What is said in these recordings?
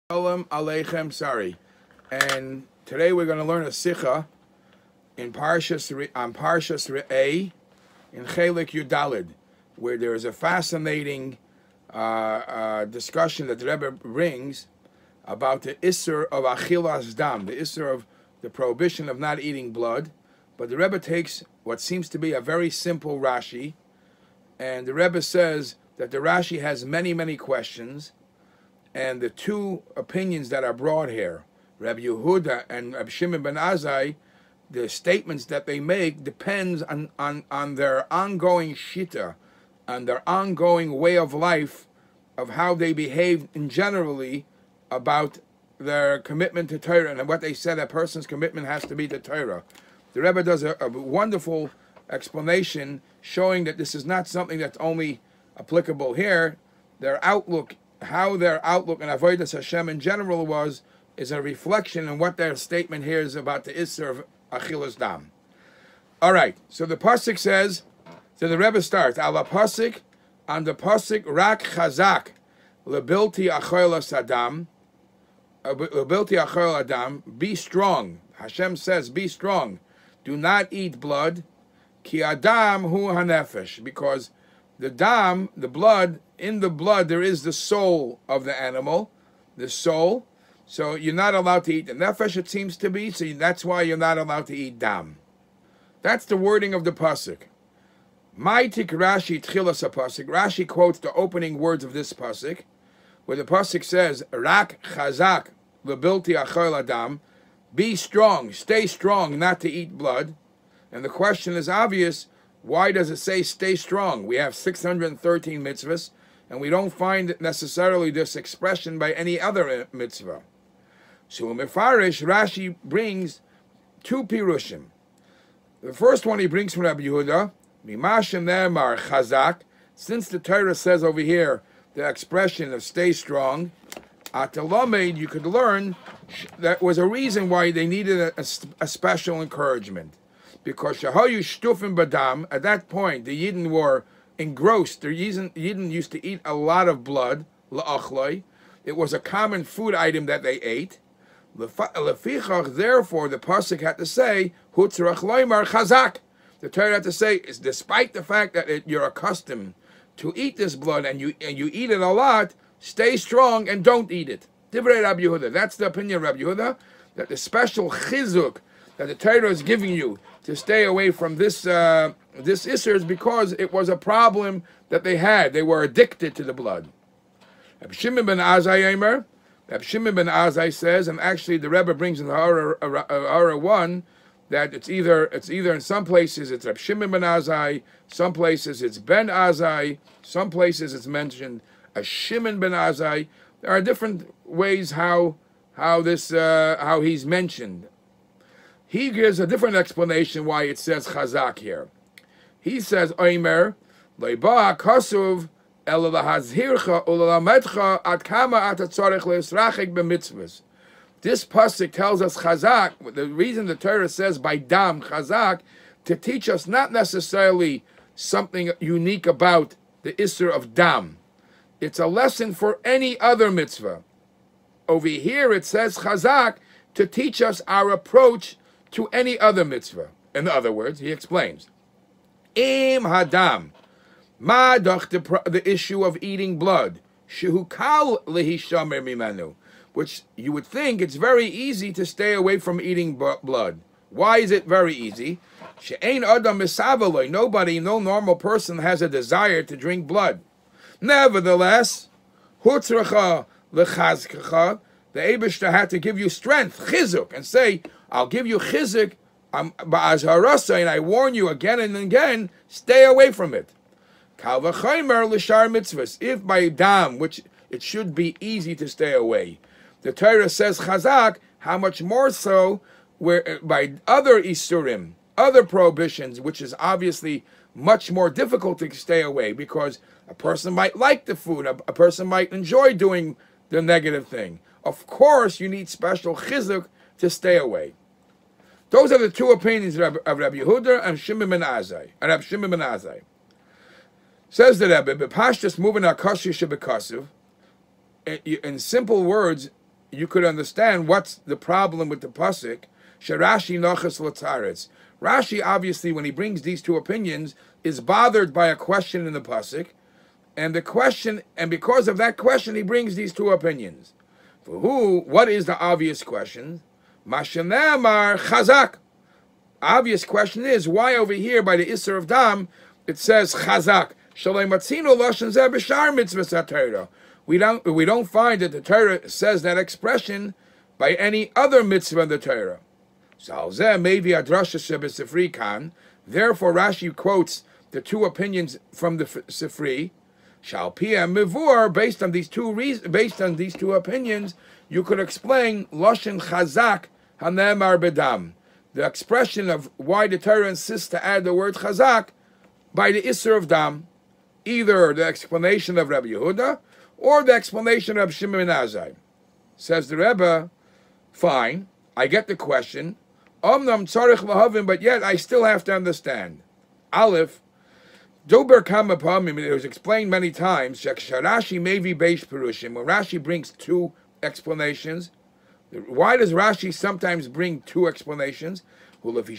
Shalom Aleichem, sorry. And today we're going to learn a Sikha on Parshas Re'eh in Chelik Yudalid, where there is a fascinating discussion that the Rebbe brings about the Isser of Achilas Dam, the Isser of the prohibition of not eating blood. But the Rebbe takes what seems to be a very simple Rashi, and the Rebbe says that the Rashi has many, many questions. And the two opinions that are brought here, Rabbi Yehuda and Rabbi Shimon ben Azai, the statements that they make depends on their ongoing shita, on their ongoing way of life, of how they behave in generally about their commitment to Torah, and what they said a person's commitment has to be to Torah. The Rebbe does a wonderful explanation showing that this is not something that's only applicable here. Their outlook, how their outlook and avodas Hashem in general was, is a reflection on what their statement here is about the Isser of Achilas Dam. All right, so the pasuk says, so the Rebbe starts, Ala pasuk, on the pasuk, Rak Chazak, Lebilti Achilas Adam, Lebilti Achil Adam, be strong. Hashem says, be strong. Do not eat blood, Ki Adam hu hanefesh, because the dam, the blood, in the blood there is the soul of the animal, the soul. So you're not allowed to eat the nefesh, it seems to be, so that's why you're not allowed to eat dam. That's the wording of the pasuk. Maitik Rashi tchilas pasuk. Rashi quotes the opening words of this pasuk, where the pasuk says, Rak chazak lebilti achol adam, be strong, stay strong, not to eat blood. And the question is obvious. Why does it say stay strong? We have 613 mitzvahs, and we don't find necessarily this expression by any other mitzvah. So Mefarish, Rashi brings two pirushim. The first one he brings from Rabbi Yehuda, Mimashem Ne'emar Chazak, since the Torah says over here the expression of stay strong, Atalamed, you could learn that was a reason why they needed a special encouragement. Because Shahayu Shtufim Badam, at that point, the Yidden were engrossed. The Yidden used to eat a lot of blood, la'achloi. It was a common food item that they ate. Lefichach, therefore, the pasuk had to say, Hutzrach loymar chazak. The Torah had to say, is despite the fact that you're accustomed to eat this blood and you eat it a lot, stay strong and don't eat it. Divrei Rabbi Yehuda. That's the opinion of Rabbi Yehuda, that the special chizuk that the Torah is giving you to stay away from this Isser is because it was a problem that they had. They were addicted to the blood. Rabbi Shimon ben Azai says, and actually the Rebbe brings in the Ara 1, that it's either in some places it's Rabbi Shimon ben Azai, some places it's Ben Azai, some places it's mentioned as Shimon ben Azai. There are different ways how he's mentioned. He gives a different explanation why it says chazak here. He says, Oimer, leiba kasuv el lahazhircha ulalamedcha at kama at tzarich leisrachik b'mitzvahs. This pasuk tells us chazak. The reason the Torah says by dam chazak, to teach us not necessarily something unique about the isser of dam. It's a lesson for any other mitzvah. Over here it says chazak to teach us our approach to any other mitzvah. In other words, he explains, Im hadam, madach, the issue of eating blood, shehu kal lehishamer mimenu, which you would think it's very easy to stay away from eating blood. Why is it very easy? She'ein adam misavaloi, no normal person has a desire to drink blood. Nevertheless, hutzracha lechazkacha, the Eibishter had to give you strength, chizuk, and say, I'll give you chizuk, ba'azharasa, and I warn you again and again, stay away from it. Kal v'chaymer l'shar mitzvahs, if by dam, which it should be easy to stay away. The Torah says chazak, how much more so where by other isurim, other prohibitions, which is obviously much more difficult to stay away, because a person might like the food, a person might enjoy doing the negative thing. Of course, you need special chizuk to stay away. Those are the two opinions of Rabbi Yehuda and Shimon ben Azai. Rabbi Shimon ben Azai says the Rebbe, "B'pashtus moving akashi shebekasuv." In simple words, you could understand what's the problem with the pasuk. Sherashi nochas l'tzaretz. Rashi, obviously, when he brings these two opinions, is bothered by a question in the pasuk, and because of that question, he brings these two opinions. For who? What is the obvious question? Mashenamar chazak. Obvious question is why over here by the Isser of Dam it says chazak. Shalei matzino lashon zeh b'shar mitzvahs haTorah. We don't find that the Torah says that expression by any other mitzvah in the Torah. So zeh maybe adrasha shebesifri kan. Therefore, Rashi quotes the two opinions from the Sifri. Shal pia mivur, based on these two opinions, you could explain lashon chazak hanemar bedam, the expression of why the Torah insists to add the word chazak by the Isser of Dam, either the explanation of Rabbi Yehuda or the explanation of Shimon ben Azai. Says the Rebbe, fine, I get the question. Omnam tzarich lahavim, but yet I still have to understand. Aleph, Dober kama pamim, it was explained many times, Rashi mevi beish perushim, when Rashi brings two explanations. Why does Rashi sometimes bring two explanations? Because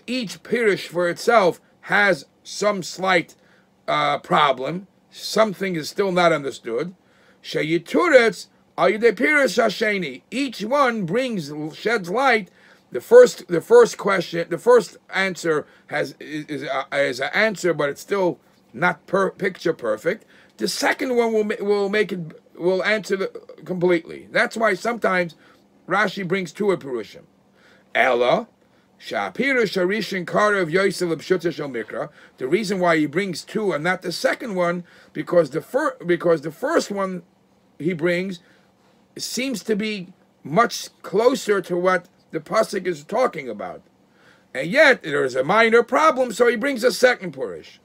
each pirush for itself has some slight problem. Something is still not understood. Each one sheds light. The first question, the first answer is an answer, but it's still not picture perfect. The second one will answer completely. That's why sometimes Rashi brings two pirushim. Ella Shapirush Harishin Karev Yosel B'Shuta Shel Mikra. The reason why he brings two and not the second one, because the first one he brings seems to be much closer to what the pasuk is talking about, and yet there is a minor problem, so he brings a second purush.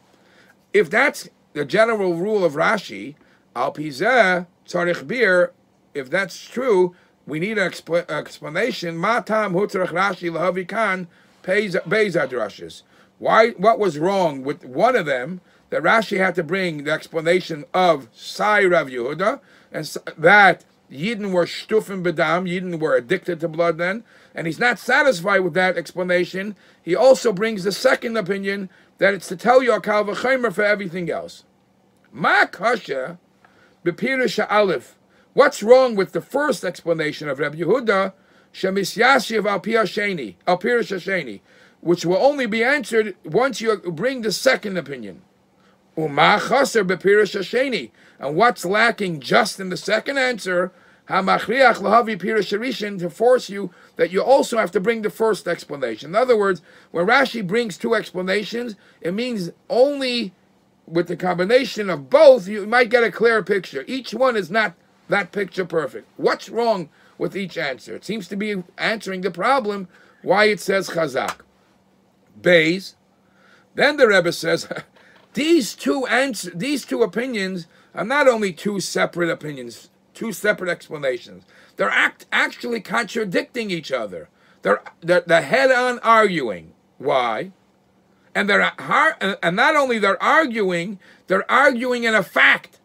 If that's the general rule of Rashi, al pizeh tzarich bir, if that's true, we need an explanation. Matam hutzarich Rashi lahavi kan beis hadrashis. Why? What was wrong with one of them that Rashi had to bring the explanation of Sai Rav Yehuda, and that Yidden were shtufim bedam, Yidden were addicted to blood then, and he's not satisfied with that explanation. He also brings the second opinion that it's to tell you a kal v'chomer for everything else. Ma kasha b'pirush aleph. What's wrong with the first explanation of Rabbi Yehuda, shemisyashiv al pirush hasheni, which will only be answered once you bring the second opinion? Uma chaser b'pirush hasheni, and what's lacking just in the second answer? Hamachriach lahavi pirush harishin, to force you that you also have to bring the first explanation. In other words, when Rashi brings two explanations, it means only with the combination of both you might get a clear picture. Each one is not that picture perfect. What's wrong with each answer? It seems to be answering the problem why it says chazak. Beis. Then the Rebbe says these two opinions are not only two separate opinions, two separate explanations. They're actually contradicting each other. They're head-on arguing. Why? And and not only they're arguing in a fact.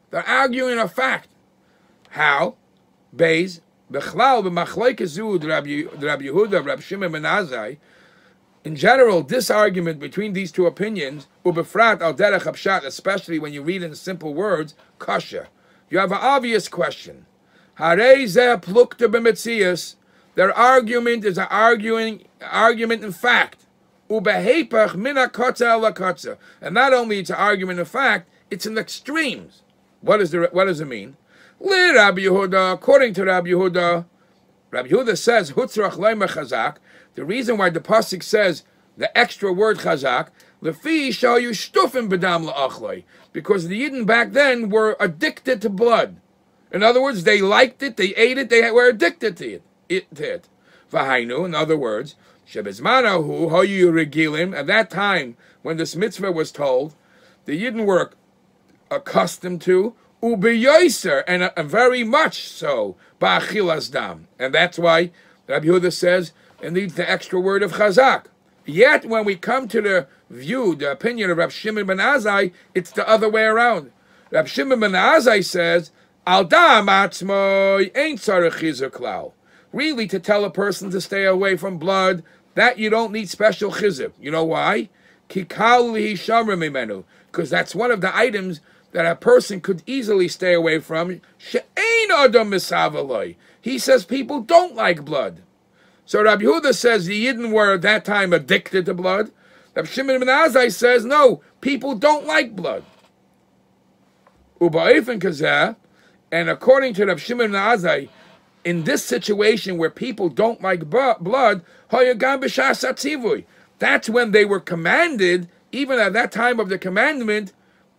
They're arguing in a fact. How? Beis bechlal b'machloekes zu Rabbi Yehuda, Rabbi Shimon ben Azai. In general, this argument between these two opinions, ubefrat al derech hapshat, especially when you read in simple words, kasha. You have an obvious question. Harei zeh plukta b'metzias. Their argument is an argument in fact. Ubehepach min hakotza el hakotza. And not only it's an argument in fact, it's in extremes. What does it mean? Li Rabbi Yehuda, according to Rabbi Yehuda says hutzrach leimer chazak. The reason why the pasuk says the extra word chazak, lefi shall you shtufim bedam la'achloi, because the Yidden back then were addicted to blood. In other words, they liked it, they ate it, they were addicted to it. V'hainu, in other words, shebezmanahu hoyu regilim. At that time, when this mitzvah was told, the Yidden were accustomed to ubeyoser, and very much so ba'achilas dam, and that's why Rabbi Yehuda says it needs the extra word of chazak. Yet when we come to the opinion of Rabbi Shimon ben Azai, it's the other way around. Rab Shimon ben Azai says, Al dam atzmoi ain't tzarich chizur klal. Really, to tell a person to stay away from blood, that you don't need special chizur. You know why? Because that's one of the items that a person could easily stay away from. He says people don't like blood. So Rabbi Yehuda says the Yidden were at that time addicted to blood. Rabbi Shimon ben Azai says no, people don't like blood. And according to Rabbi Shimon ben Azai, in this situation where people don't like blood, that's when they were commanded, even at that time of the commandment,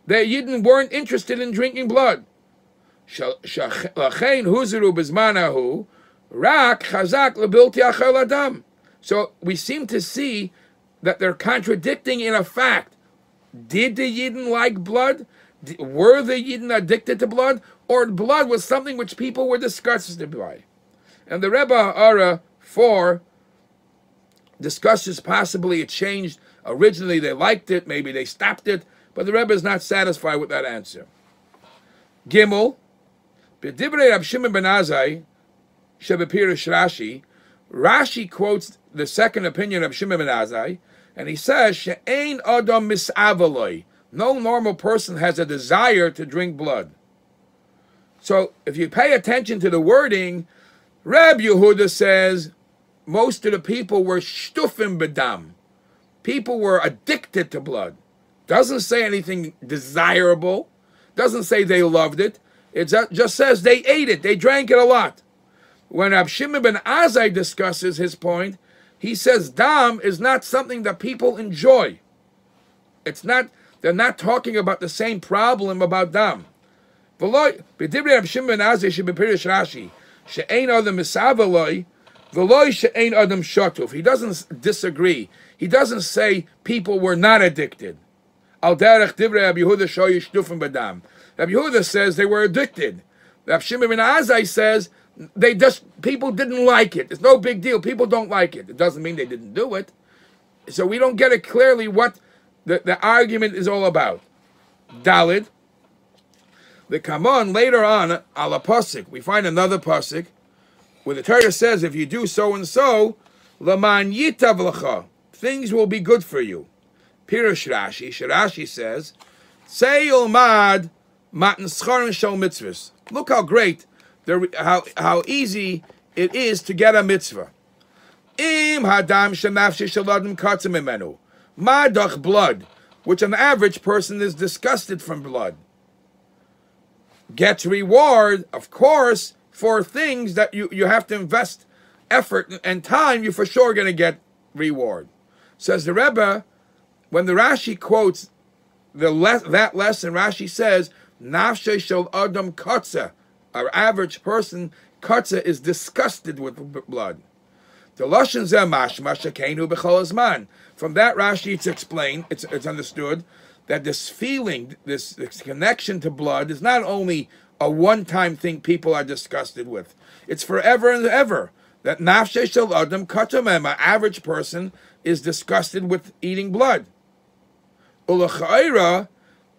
that Yidden weren't interested in drinking blood. So we seem to see that they're contradicting in a fact. Did the Yidden like blood? Were the Yidden addicted to blood? Or blood was something which people were disgusted by? And the Rebbe Ha'ara 4 discusses possibly it changed. Originally they liked it, maybe they stopped it, but the Rebbe is not satisfied with that answer. Gimel, B'divrei Rab Shimon ben Azai, Shebepirish Rashi, Rashi quotes the second opinion of Shimon ben Azai, and he says, She'ein adam mis'avaloi. No normal person has a desire to drink blood. So if you pay attention to the wording, Reb Yehuda says most of the people were shtufim bedam. People were addicted to blood. Doesn't say anything desirable. Doesn't say they loved it. It just says they ate it. They drank it a lot. When Rab Shimon ben Azai discusses his point, he says dam is not something that people enjoy. It's not. They're not talking about the same problem about dam. B'divrei Rab Shimon ben Azai shebepirish Rashi she'ein adam misavaloi v'loi she'ein adam shatuf. He doesn't disagree. He doesn't say people were not addicted. Al derech divrei Rab Yehuda shoyu shtufim b'dam. Rab Yehuda says they were addicted. Rab Shimon ben Azai says people didn't like it. It's no big deal. People don't like it. It doesn't mean they didn't do it. So we don't get it clearly what the argument is all about. Dalid. The Kamon later on, ala pasuk, we find another pasuk where the Torah says, if you do so and so, laman yitav lecha, things will be good for you. Pirush Rashi, Shirashi says, say ulmad matan scharim shel mitzvahs. Look how great, how easy it is to get a mitzvah. Im hadam shenafshi shel adam katzim imenu. Madach, blood, which an average person is disgusted from blood, gets reward, of course, for things that you have to invest effort and time, you're for sure going to get reward. Says the Rebbe, when the Rashi quotes that lesson, Rashi says, Nafshe shel adam katza, our average person, katza, is disgusted with blood. The Lashon zeh mashma shekeinu b'chol hazman. From that Rashi, it's explained, it's understood, that this feeling, this connection to blood is not only a one-time thing people are disgusted with. It's forever and ever. That nafshe shel adam katamem, an average person, is disgusted with eating blood. Ulachaira,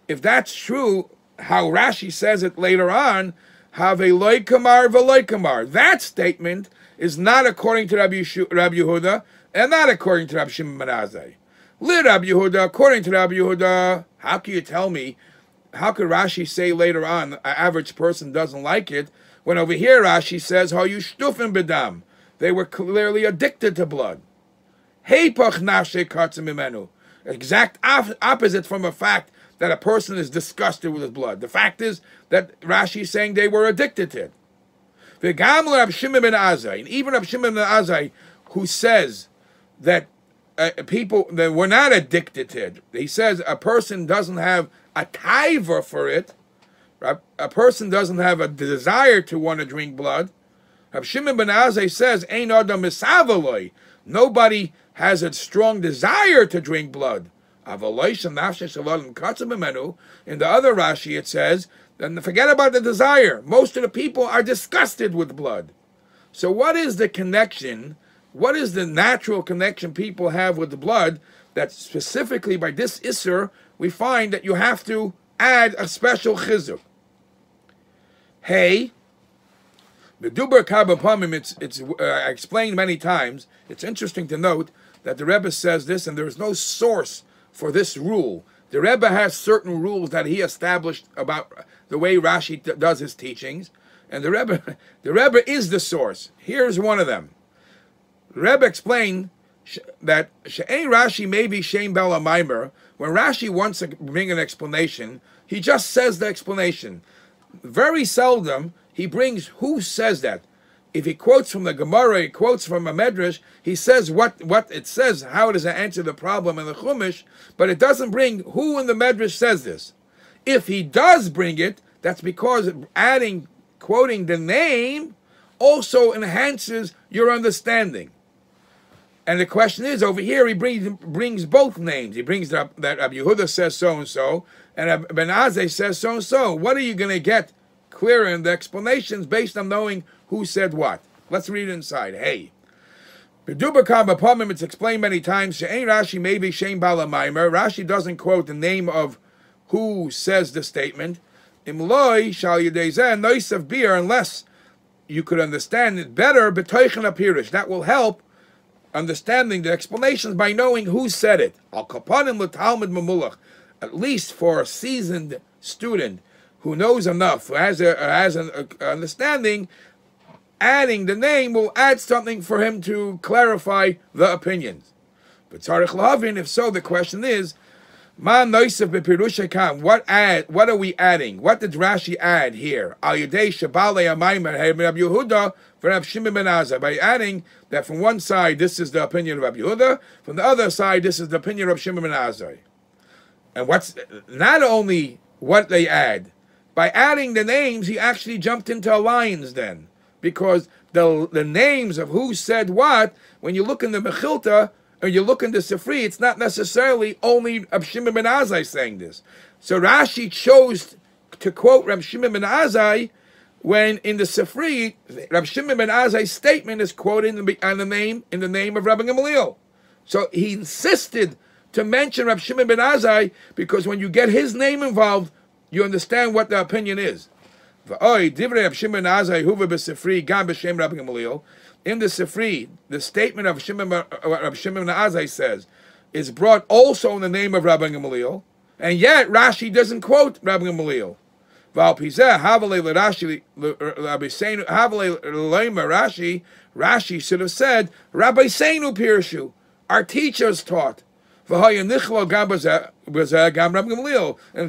if that's true, how Rashi says it later on, have a loikamar v'loikamar. That statement is not according to Rabbi Yehuda and not according to Rabbi Shimon ben Azai. Li Rabbi Yehuda, according to Rabbi Yehuda, how can you tell me, how could Rashi say later on, an average person doesn't like it, when over here Rashi says, how you shtufim bedam, they were clearly addicted to blood. Heipach nafshe katzim imenu, exact opposite from a fact that a person is disgusted with his blood. The fact is that Rashi is saying they were addicted to it. V'gam Rabbi Shimon ben Azai, and even Rabbi Shimon ben Azai, who says that people that were not addicted to it. He says a person doesn't have a taiva for it. A person doesn't have a desire to want to drink blood. Rabbi Shimon ben Azai says, "Ein adam misavaloi." Nobody has a strong desire to drink blood. In the other Rashi it says, and forget about the desire. Most of the people are disgusted with blood. So what is the connection? What is the natural connection people have with the blood that specifically by this Isser, we find that you have to add a special chizuk. Hey, Meduber Kabapamim, it's explained many times. It's interesting to note that the Rebbe says this, and there is no source for this rule. The Rebbe has certain rules that he established about the way Rashi does his teachings, and the Rebbe is the source. Here's one of them. The Rebbe explained that She'ein Rashi may be Shem Bala Maimer. When Rashi wants to bring an explanation, he just says the explanation. Very seldom he brings who says that. If he quotes from the Gemara, he quotes from a Medrash, he says what it says, how does it answer the problem in the Chumash, but it doesn't bring who in the Medrash says this. If he does bring it, that's because quoting the name also enhances your understanding. And the question is, over here, he brings both names. He brings that Rabbi Yehuda says so-and-so, and Ben Azai says so-and-so. What are you going to get clearer in the explanations based on knowing who said what? Let's read it inside. Hey. It's explained many times. She'ein Rashi maybe Shem Bala Maimer. Rashi doesn't quote the name of who says the statement. Imloi shal yedezeh noisav beer, unless you could understand it better. B'toichen apirish. That will help understanding the explanations by knowing who said it. Al kapanim l'talmid mamulach. At least for a seasoned student who knows enough, who has an understanding, adding the name will add something for him to clarify the opinions. But tzarich lahavin, if so, the question is, ma noisef bepirusha kam. What are we adding? What did Rashi add here? Al yedei shabalei amaymer Rabbi Yehuda for Rabbi Shimon ben Azai, by adding that from one side this is the opinion of Rabbi Yehuda, from the other side this is the opinion of Shimon ben Azai. And what's not only what they add, by adding the names, he actually jumped into a lion's den, because the names of who said what, when you look in the Mechilta or you look in the Sifri, it's not necessarily only Reb Shimon ben Azai saying this. So Rashi chose to quote Reb Shimon ben Azai when in the Sifri, Reb Shimon ben Azai's statement is quoted in the name of Rabbi Gamaliel. So he insisted to mention Reb Shimon ben Azai, because when you get his name involved, you understand what the opinion is. In the Sifri, the statement of Reb Shimon ben Azai says is brought also in the name of Rabbi Gamaliel, and yet Rashi doesn't quote Rabbi Gamaliel. Rashi should have said, Rabbi Seinu Pirshu, our teachers taught. And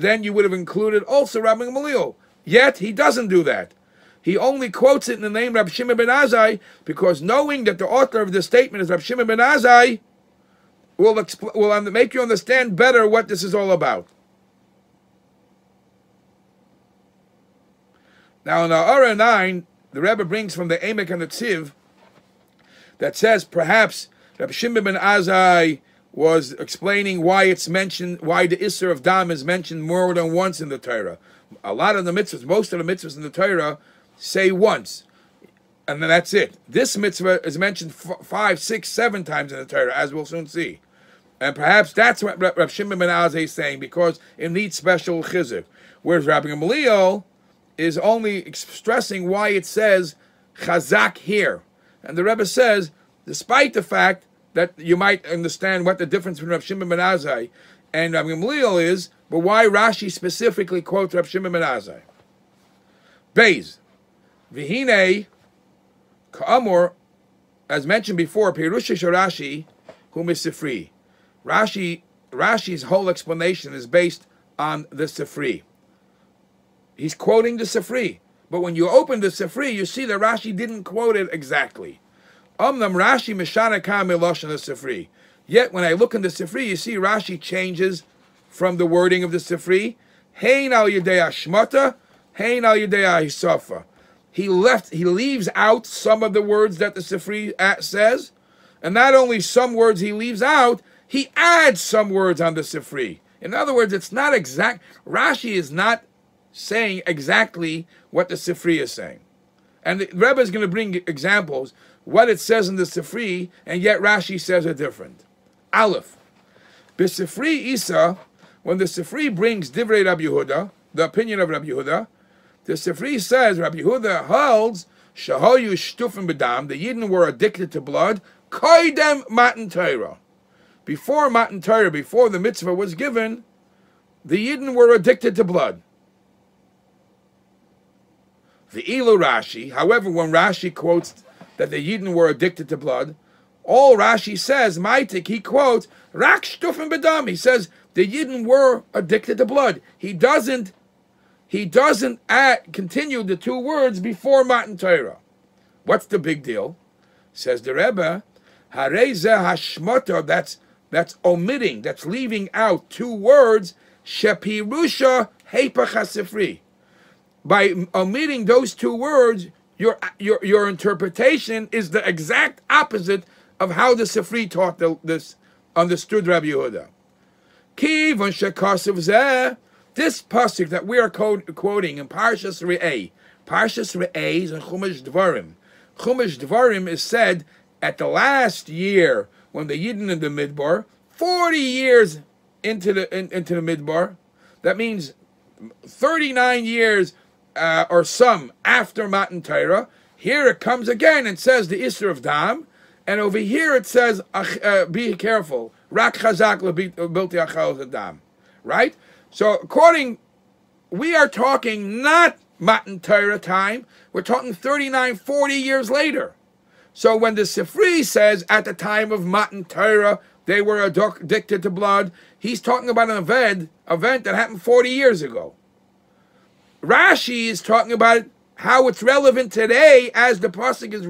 then you would have included also Rabbi Gamaliel. Yet he doesn't do that. He only quotes it in the name Rabbi Shimon ben Azai, because knowing that the author of the statement is Rabbi Shimon ben Azai will make you understand better what this is all about. Now in the Ara 9, the Rebbe brings from the Emek and the Tziv that says perhaps Rabbi Shimon ben Azai was explaining why it's mentioned, why the Isser of Dam is mentioned more than once in the Torah. A lot of the mitzvahs, most of the mitzvahs in the Torah say once, and then that's it. This mitzvah is mentioned 5, 6, 7 times in the Torah, as we'll soon see. And perhaps that's what Rabbi Shimon ben Azai is saying, because it needs special chizuk. Whereas Rabbi Gamaliel is only stressing why it says chazak here. And the Rebbe says, despite the fact that you might understand what the difference between Rav Shimon ben Azai and Rabbi Gamaliel is, but why Rashi specifically quotes Rav Shimon ben Azai. Beis, v'hinei ka'amor, as mentioned before, Pirusha Rashi, whom is Sifri. Rashi's whole explanation is based on the Sifri. He's quoting the Sifri, but when you open the Sifri, you see that Rashi didn't quote it exactly. Omnam Rashi mishana kam miloshan Sifri. Yet when I look in the Sifri, you see Rashi changes from the wording of the Sifri. Hein al yedei hashmata, hein al yedei hisafa. He leaves out some of the words that the Sifri says, and not only some words he leaves out, he adds some words on the Sifri. In other words, it's not exact. Rashi is not saying exactly what the Sifri is saying. And the Rebbe is going to bring examples, what it says in the Sifri, and yet Rashi says it different. Aleph. B'Sifri Isa, when the Sifri brings Divrei Rabbi Yehuda, the opinion of Rabbi Yehuda, the Sifri says Rabbi Yehuda holds Shahoyu Shtufim B'dam, the Yidden were addicted to blood, Koidem Matan Torah. Before Matan Torah, before the mitzvah was given, the Yidden were addicted to blood. The Ilu Rashi, however, when Rashi quotes that the Yidden were addicted to blood, all Rashi says, Maitik, he quotes, Rak Shtufim B'dam. He says the Yidden were addicted to blood. He doesn't continue the two words before Matan Torah. What's the big deal? Says the Rebbe, Hareze Hashmata, that's omitting, that's leaving out two words, Shepirusha Hepach HaSifri. By omitting those two words, your interpretation is the exact opposite of how the Sifri taught this, understood Rabbi Yehuda. Kivon shekasiv zeh, this pasuk that we are quoting in Parshas Re'eh. Parshas Re'eh is in Chumash Dvarim. Chumash Dvarim is said at the last year when the Yidden in the Midbar, 40 years into the Midbar. That means 39 years or some after Matan Torah. Here it comes again and says the Isser of Dam, and over here it says be careful. Rak chazak lebilti achal dam. Right? So we are talking not Matan Torah time, we're talking 39, 40 years later. So when the Sifri says at the time of Matan Torah they were addicted to blood, he's talking about an event that happened 40 years ago. Rashi is talking about how it's relevant today as the pasuk is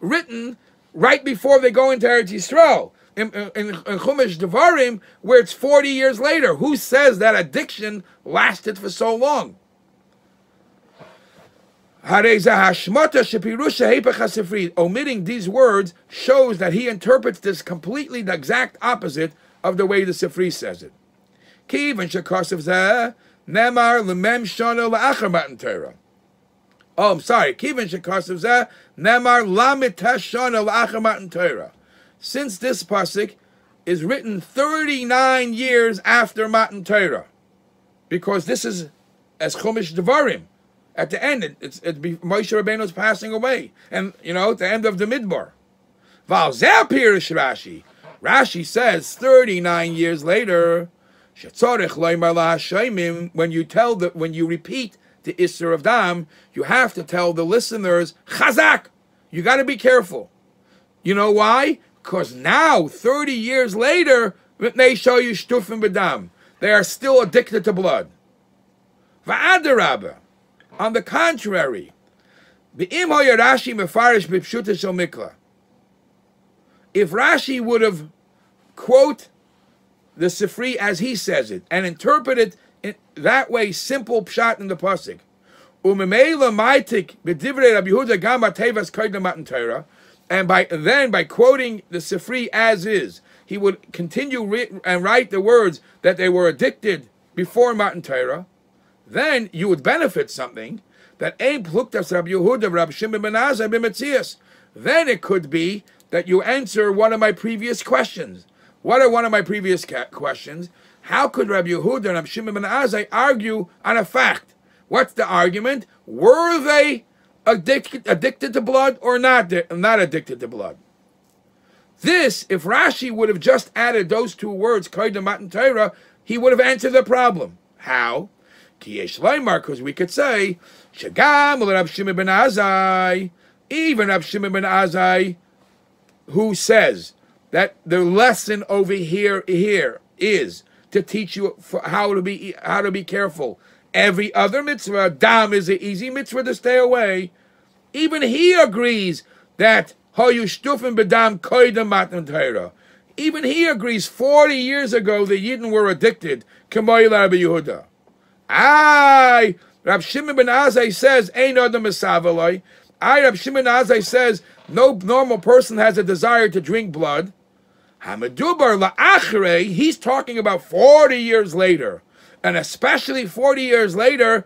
written right before they go into Eretz Yisrael. In Chumash Devarim, where it's 40 years later. Who says that addiction lasted for so long? Omitting these words shows that he interprets this completely the exact opposite of the way the Sifri says it. Oh, I'm sorry. Since this pasuk is written 39 years after Matan Torah, because this is as Chumash Devarim. At the end, it's Moshe Rabbeinu's passing away, and at the end of the Midbar. Val Zeh Pirish Rashi. Rashi says 39 years later, when you repeat the Isser of Dam, you have to tell the listeners, Chazak, you got to be careful. You know why? Because now, 30 years later, they show you Shtufim B'dam. They are still addicted to blood. Va'adarabah. On the contrary, if Rashi would have quote the Sifri as he says it and interpret it in that way, simple pshat in the pasuk, and by quoting the Sifri as is, he would continue and write the words that they were addicted before Matan Torah. Then you would benefit something that Ein Pluktas Rabbi Yehuda Rabbi Shimon ben Azai b'Metzias. Then it could be that you answer one of my previous questions. What are one of my previous questions? How could Rabbi Yehuda and Rabbi Shimon ben Azai argue on a fact? What's the argument? Were they addicted to blood or not addicted to blood? This, if Rashi would have just added those two words, Koydem Matan Torah, he would have answered the problem. How? Because we could say, Shagam Rab Shimon ben Azai, even Rab Shimon ben Azai, who says that the lesson over here is to teach you how to be careful. Every other mitzvah, dam, is an easy mitzvah to stay away. Even he agrees that Hayu Shtufim B'dam Koydem Matan Torah. Even he agrees 40 years ago the Yidden were addicted. K'moy Rabbi Yehuda. Rab Shimon ben Azai says, Ein Adam Esavaloi. Rab Shimon ben Azai says, no normal person has a desire to drink blood. Hamadubar la'achrei, he's talking about 40 years later. And especially 40 years later,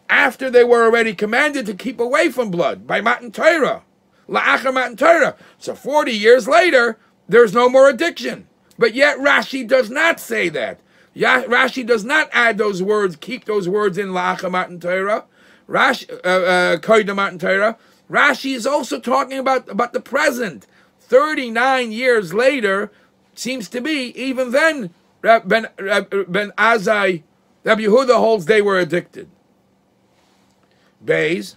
after they were already commanded to keep away from blood by Matan Torah. La'achar Matan Torah. So 40 years later, there's no more addiction. But yet Rashi does not say that. Rashi does not add those words, keep those words in La'acha Matan Torah, Koydem Matan Torah. Rashi is also talking about the present. 39 years later, seems to be, even then, Ben Azai, Rabbi Yehuda holds they were addicted. Bays.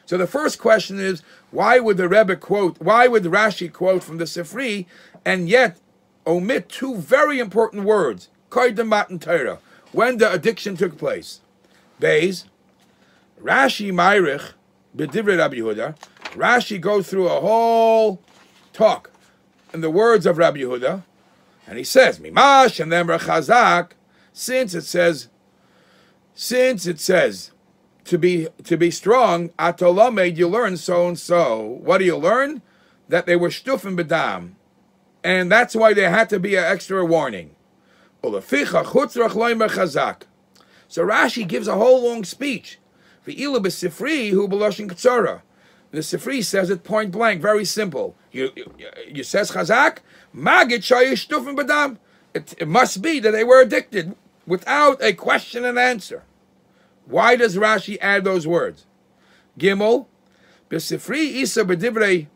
So the first question is, why would Rashi quote from the Sifri and yet omit two very important words, Koydem Matan Torah, when the addiction took place? Bays. Rashi Mayrich, B'divrei Rabbi Yehuda, Rashi goes through a whole talk in the words of Rabbi Yehuda, and he says, Mimash and then Chazak, since it says to be strong, Atolamed, you learn so and so. What do you learn? That they were shtufim b'dam, and that's why there had to be an extra warning. So Rashi gives a whole long speech. The Sifri says it point blank, very simple. You says Chazak, Magid shayish shtufim b'dam. It must be that they were addicted, without a question and answer. Why does Rashi add those words? Gimel, B'Sifri Isa B'divrei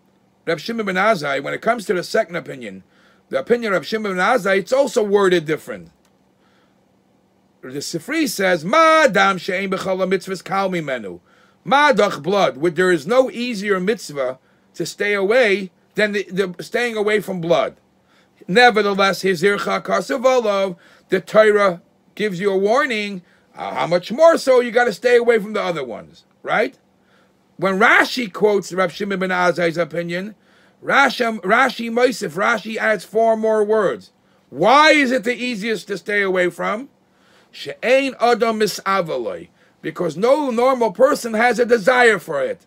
Reb Shimon ben Azai, when it comes to the second opinion, the opinion of Shimon ben Azai, it's also worded different. The Sifri says, Ma dam she'ein b'chol mitzvahs kal mimenu. Ma doch blood, where there is no easier mitzvah to stay away than the staying away from blood. Nevertheless, Hizircha Kasavolav, the Torah gives you a warning. How much more so you got to stay away from the other ones, right? When Rashi quotes Reb Shimon ben Azai's opinion, Rashi adds 4 more words. Why is it the easiest to stay away from? She'ein adam misavaloi, because no normal person has a desire for it.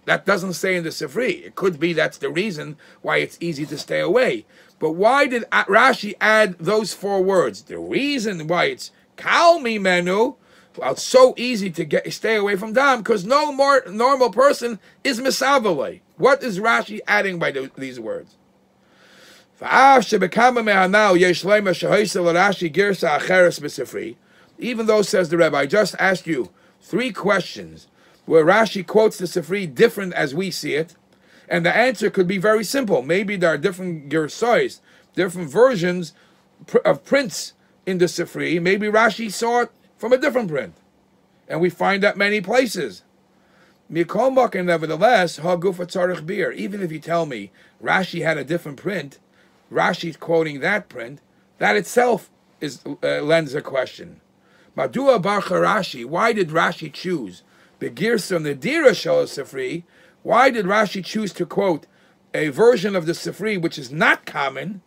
That doesn't say in the Sifri. It could be that's the reason why it's easy to stay away. But why did Rashi add those 4 words? The reason why it's kal mimenu, well, it's so easy to stay away from dam, because no more normal person is misavalei. What is Rashi adding by these words? Even though, says the Rebbe, I just asked you 3 questions where Rashi quotes the Sifri different as we see it, and the answer could be very simple. Maybe there are different gersois, different versions of prints in the Sifri. Maybe Rashi saw it from a different print, and we find that many places. Mikol nevertheless, hagufa tzarich bir. Even if you tell me Rashi had a different print, Rashi's quoting that print, that itself lends a question. Madua barcha Rashi, why did Rashi choose the Girsa Nadira Shal Sifri? Why did Rashi choose to quote a version of the Sifri which is not common?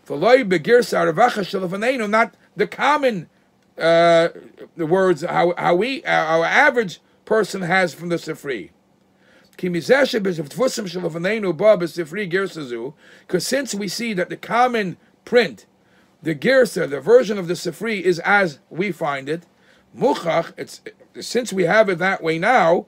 V'loi begirsa Ravacha Shel Lefaneinu, not the common the words how our average person has from the Sifri. Because since we see that the common print, the Girsa, the version of the Sifri, is as we find it, Muchach, since we have it that way now,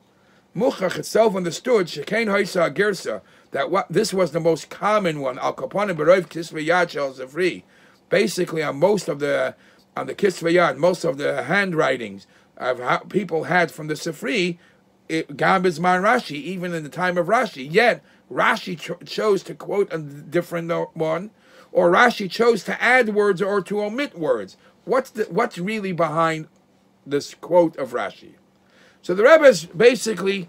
Muchach itself understood, Shekein Haisa Girsa, that this was the most common one, Al Kapanim Beroiv Kisvei Yad Shel Sifri. Basically, on the Kisvei Yad, most of the handwritings of how people had from the Sifri, Gambizman Rashi, even in the time of Rashi. Yet Rashi chose to quote a different one, or Rashi chose to add words or to omit words. What's really behind this quote of Rashi? So the Rebbe is basically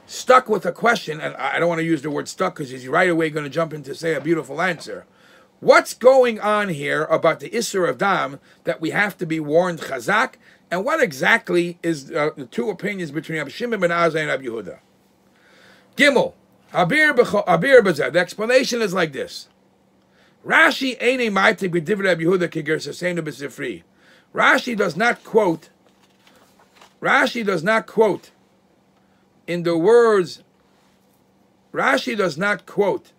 stuck with a question, and I don't want to use the word stuck because he's right away going to jump in to say a beautiful answer. What's going on here about the Isser of Dam that we have to be warned Chazak? And what exactly is the 2 opinions between Rabbi Shimon ben Azai and Rabbi Yehuda? Gimel, Abir Bazeh. The explanation is like this. Rashi Eine Maitik B'divrei Rabbi Yehuda K'ger Sasenu B'Sifri. Rashi does not quote in the words, Rashi does not quote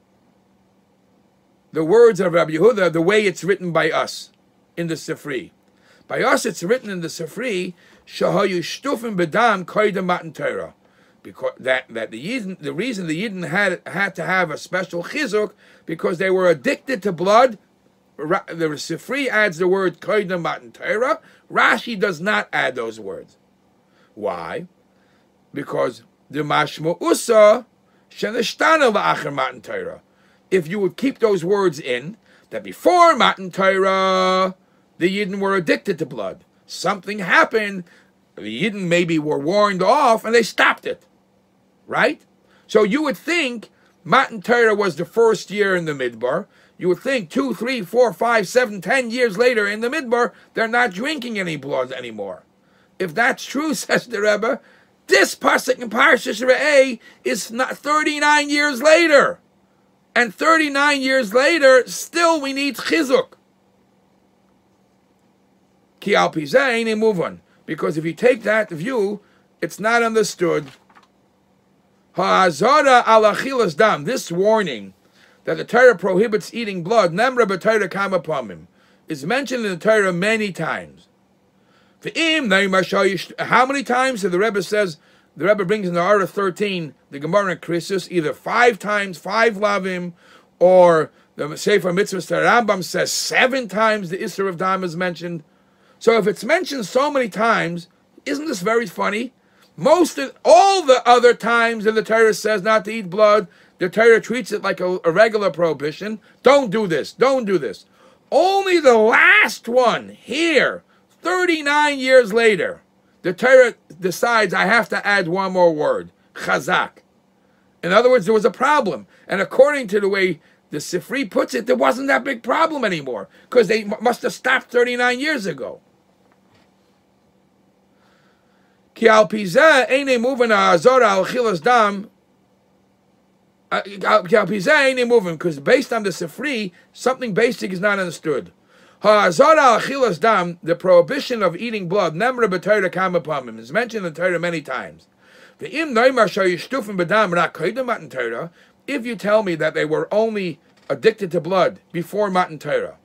the words of Rabbi Yehuda the way it's written by us in the Sifri. By us, it's written in the Sifri, Shahayu Shtufim B'dam Koydem Matan Torah, because the reason the Yidden had to have a special chizuk because they were addicted to blood the Sifri adds the word koydem matan Torah. Rashi does not add those words. Why? Because the mashma usa shenishtana la'acher matan Torah. If you would keep those words in, that before matan Torah, the Yidden were addicted to blood. Something happened. The Yidden maybe were warned off, and they stopped it. Right? So you would think matan Torah was the first year in the Midbar. You would think 2, 3, 4, 5, 7, 10 years later in the Midbar, they're not drinking any blood anymore. If that's true, says the Rebbe, this pasuk in Parshas Re'eh is not 39 years later. And 39 years later, still we need chizuk. Ki al pi zeh ein move on. Because if you take that view, it's not understood. Ha'azara al achilas dam, this warning that the Torah prohibits eating blood, nemra b'Torah kama pamim, is mentioned in the Torah many times. How many times? So the Rebbe says, the Rebbe brings in the Ara 13, the Gemara in Krisus, either 5 times, 5 lavim, or the Sefer Mitzvah Rambam says 7 times the Isser of Dam is mentioned. So if it's mentioned so many times, isn't this very funny? All the other times that the Torah says not to eat blood, the Torah treats it like a regular prohibition. Don't do this. Don't do this. Only the last one here, 39 years later, the Torah decides I have to add one more word, chazak. In other words, there was a problem. And according to the way the Sifri puts it, there wasn't that big problem anymore because they must have stopped 39 years ago. Ki al pi zeh einay moving ha'azora al chilas dam. Ki al pi zeh einay moving, because based on the Sifri, something basic is not understood. Ha'azora al chilas dam, the prohibition of eating blood, nemra b'Torah kama pamim, is mentioned in the Torah many times. Ve'im noimar shayishtufim b'dam rak koydem matan Torah. If you tell me that they were only addicted to blood before matan Torah,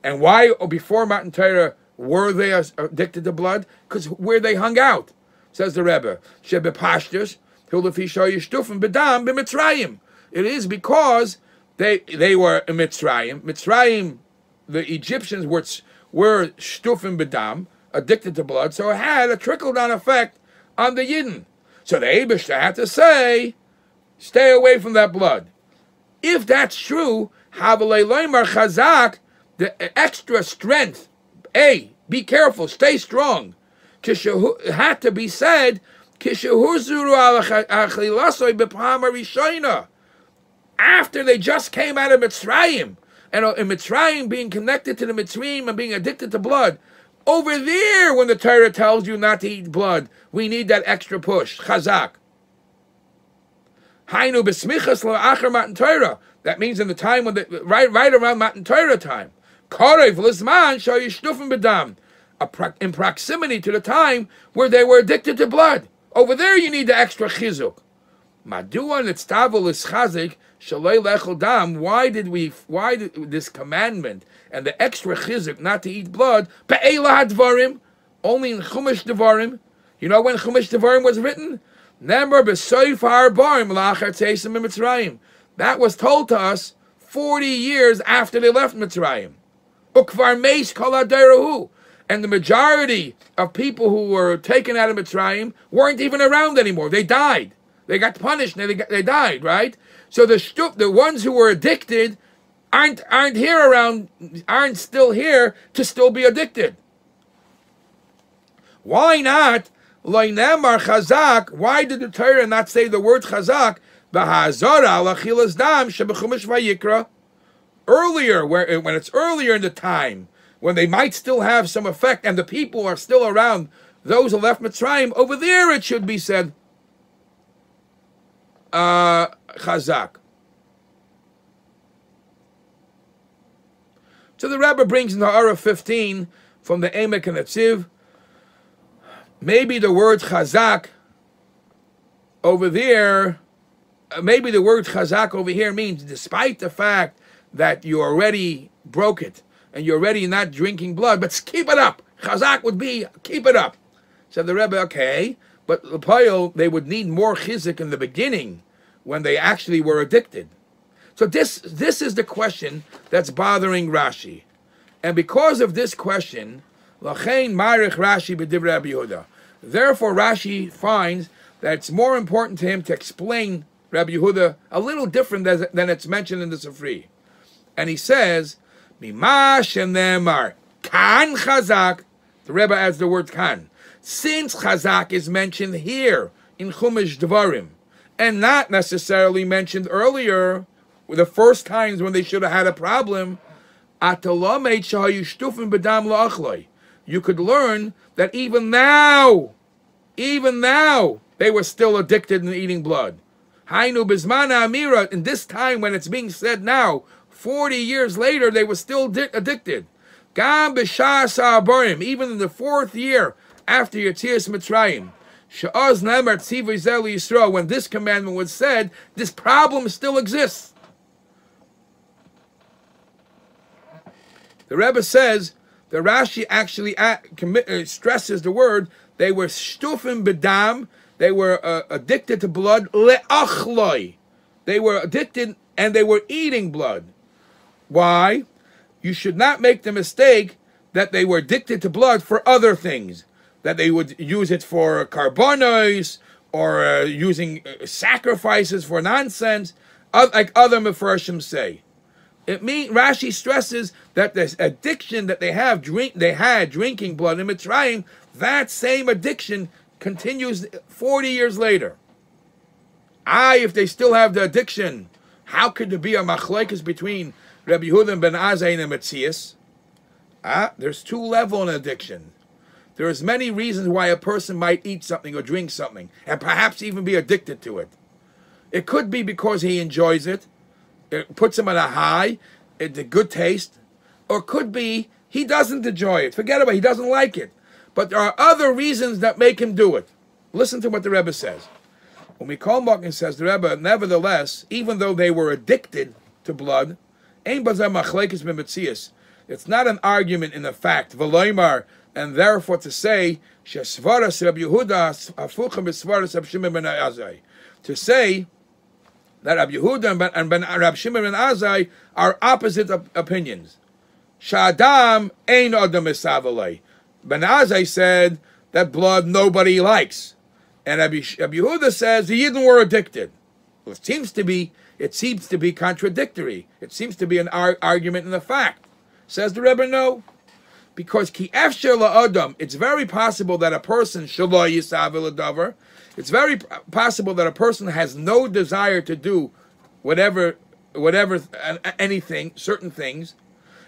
and why before matan Torah were they addicted to blood? Because where they hung out. Says the Rebbe, it is because they were in Mitzrayim. Mitzrayim, the Egyptians were shtufim bedam, addicted to blood, so it had a trickle-down effect on the Yidden. So the Eibishter had to say, stay away from that blood. If that's true, Havalei Loimar Chazak, the extra strength, be careful, stay strong. Had to be said after they just came out of Mitzrayim, and in Mitzrayim being connected to the Mitzrayim and being addicted to blood. Over there, when the Torah tells you not to eat blood, we need that extra push, chazak. Hainu b'smichas la'achar matan Torah. That means in the time when right around matan Torah time. Karev lizman shayishtufim b'dam. In proximity to the time where they were addicted to blood. Over there you need the extra chizuk. Madua nitztavel is chazik shalei lechol dam. Why did this commandment and the extra chizuk not to eat blood be'elah hadvarim, only in Chumash Devarim? You know when Chumash Devarim was written? Nemar b'soif ha'arbarim la'achar teisim b'Mitzrayim. That was told to us 40 years after they left Mitzrayim. Ukvar meis kol ha'derahu. And the majority of people who were taken out of Mitzrayim weren't even around anymore. They died. They got punished. They died, right? So the ones who were addicted aren't still here to still be addicted. Why not? Loinamar chazak. Why did the Torah not say the word chazak? B'hazara lachilas dam shebechumash vayikra. Earlier, when it's earlier in the time, when they might still have some effect, and the people are still around, those who left Mitzrayim, over there it should be said, chazak. So the Rebbe brings in the Ara 15 from the Emek and the Tziv, maybe the word chazak over there, maybe the word chazak over here means, despite the fact that you already broke it, and you're already not drinking blood, but keep it up. Chazak would be, keep it up. Said the Rebbe, okay, but L'Poyel, they would need more chizik in the beginning when they actually were addicted. So this is the question that's bothering Rashi. And because of this question, Lachein Marich Rashi b'divrei Rabbi Yehuda. Therefore, Rashi finds that it's more important to him to explain Rabbi Yehuda a little different than it's mentioned in the Sifri. And he says, Mima shenemar kan chazak. The Rebbe adds the word kan. Since chazak is mentioned here in Chumash Dvarim, and not necessarily mentioned earlier, the first times when they should have had a problem, you could learn that even now, they were still addicted in eating blood. Hainu bizmana amira, in this time when it's being said now, 40 years later, they were still addicted. Gam b'shas ha'abarim, even in the 4th year after Yetzias Mitzrayim, she'oz ne'emar tzivui zeh Yisrael, when this commandment was said, this problem still exists. The Rebbe says, the Rashi actually stresses the word, they were shtufim bedam, they were addicted to blood, le'achloi. They were addicted and they were eating blood. Why? You should not make the mistake that they were addicted to blood for other things, that they would use it for karbonos or using sacrifices for nonsense, like other Mefarshim say. It means Rashi stresses that this addiction that they had drinking blood in Mitzrayim, that same addiction continues 40 years later. If they still have the addiction, how could there be a machlekes between Rabbi Yehuda and Ben Azai and Metzias? There's 2 levels in addiction. There's many reasons why a person might eat something or drink something, and perhaps even be addicted to it. It could be because he enjoys it. It puts him on a high, it's a good taste. Or it could be he doesn't enjoy it. Forget about it, he doesn't like it. But there are other reasons that make him do it. Listen to what the Rebbe says. When we call Malkin says, the Rebbe, nevertheless, even though they were addicted to blood, it's not an argument in the fact, v'loimar, and therefore to say, to say that Rabbi Yehuda and Rabbi Shimon ben Azai are opposite opinions. Shadam ein adam esavalei. Ben Azai said that blood nobody likes, and Rabbi Yehuda says the Yidden were addicted. Well, it seems to be contradictory. It seems to be an argument in the fact. Says the Rebbe, no, because ki efsher la'adam, it's very possible that a person shelo yisavel adavar. It's very possible that a person has no desire to do whatever, anything, certain things,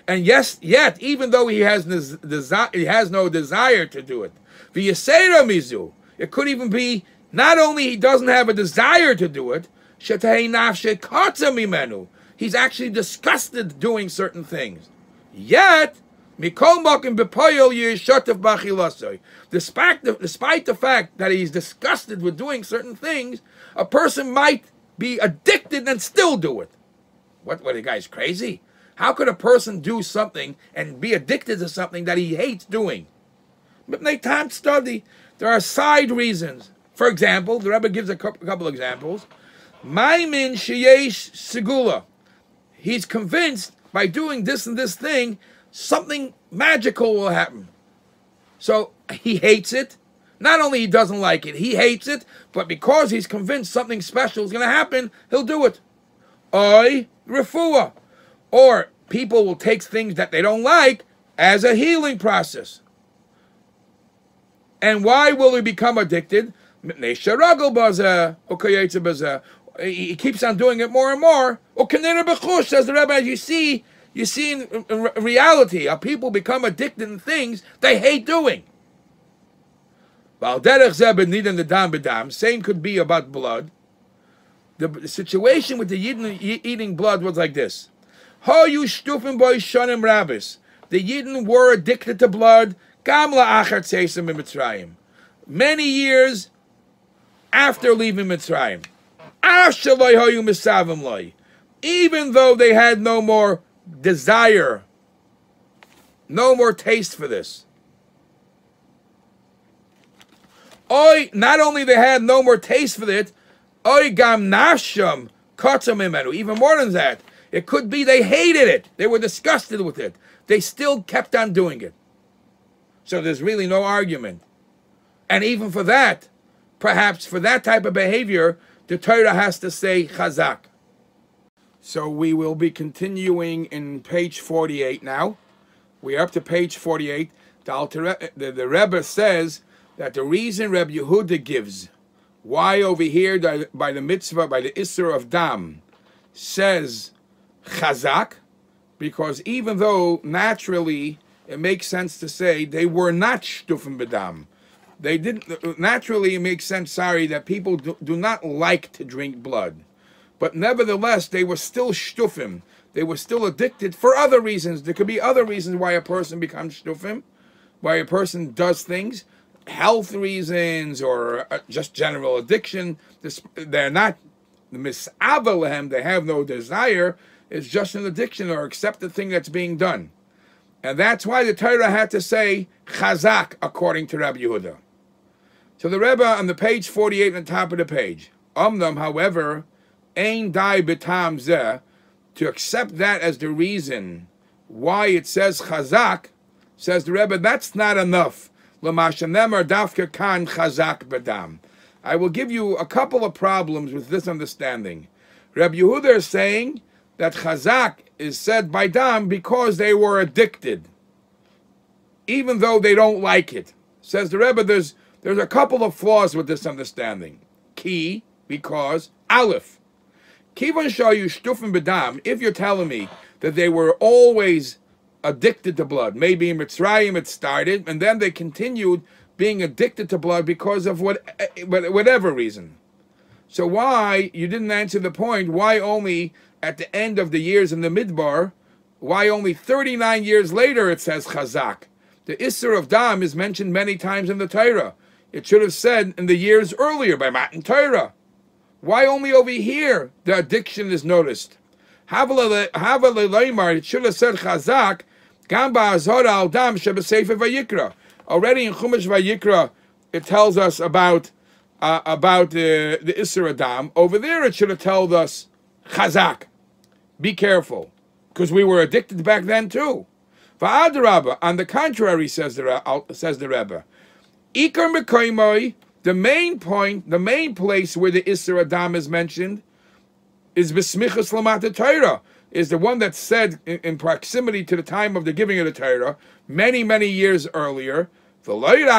and yet, even though he has no desire to do it, v'yasera mizu, it could even be not only he doesn't have a desire to do it, shetei nafshe katza mimenu, he's actually disgusted doing certain things. Yet, mikol makim b'poyel yishotev b'achilasoi. Despite the fact that he's disgusted with doing certain things, a person might be addicted and still do it. What the guy's crazy? How could a person do something and be addicted to something that he hates doing? But they can't study. There are side reasons. For example, the Rebbe gives a couple examples. Maimin sheyesh segula. He's convinced by doing this and this thing, something magical will happen. So he hates it. Not only he doesn't like it, he hates it, but because he's convinced something special is going to happen, he'll do it. Oy refuah. Or people will take things that they don't like as a healing process. And why will he become addicted? He keeps on doing it more and more. Says the Rebbe, you see in reality how people become addicted in things they hate doing. Same could be about blood. The situation with the Yidden eating blood was like this. The Yidden were addicted to blood many years after leaving Mitzrayim. Even though they had no more desire, no more taste for this. Not only they had no more taste for it, even more than that, it could be they hated it. They were disgusted with it. they still kept on doing it. So there's really no argument. And even for that, perhaps for that type of behavior, the Torah has to say chazak. So we will be continuing in page 48 now. We're up to page 48. The Rebbe says that the reason Reb Yehuda gives why over here by the mitzvah, by the Isser of Dam, says chazak, because even though naturally it makes sense to say they were not shtufim b'dam, they didn't, naturally it makes sense, that people do not like to drink blood. But nevertheless, they were still shtufim. They were still addicted for other reasons. There could be other reasons why a person becomes shtufim, why a person does things, health reasons or just general addiction. They're not mis'avalehem, they have no desire. It's just an addiction or accept the thing that's being done. And that's why the Torah had to say chazak according to Rabbi Yehuda. So the Rebbe on the page 48 on the top of the page, however, ein dai b'tam zeh, to accept that as the reason why it says chazak, says the Rebbe, that's not enough. L'mashanemar dafka kan chazak b'dam. I will give you a couple of problems with this understanding. Rabbi Yehuda is saying that chazak is said by dam because they were addicted, even though they don't like it. Says the Rebbe, there's a couple of flaws with this understanding. Key, because aleph. Kivan shayu shtufim b'dam, if you're telling me that they were always addicted to blood, maybe in Mitzrayim it started, and then they continued being addicted to blood because of whatever reason. So why, you didn't answer the point, why only at the end of the years in the Midbar, why only 39 years later it says chazak? The Isser of Dam is mentioned many times in the Torah. It should have said in the years earlier by Matan Torah. Why only over here the addiction is noticed? It should have said chazak, gamba azhara al dam shebesefer vayikra. Already in Chumash Vayikra, it tells us about the Isser Adam. Over there, it should have told us chazak. Be careful, because we were addicted back then too. Va'adrabba, on the contrary, says the Rebbe, Ikar Mekoimoi, the main point, the main place where the Isser Adam is mentioned, is B'smichas Lamata Torah, is the one that's said in proximity to the time of the giving of the Torah, many, many years earlier. Don't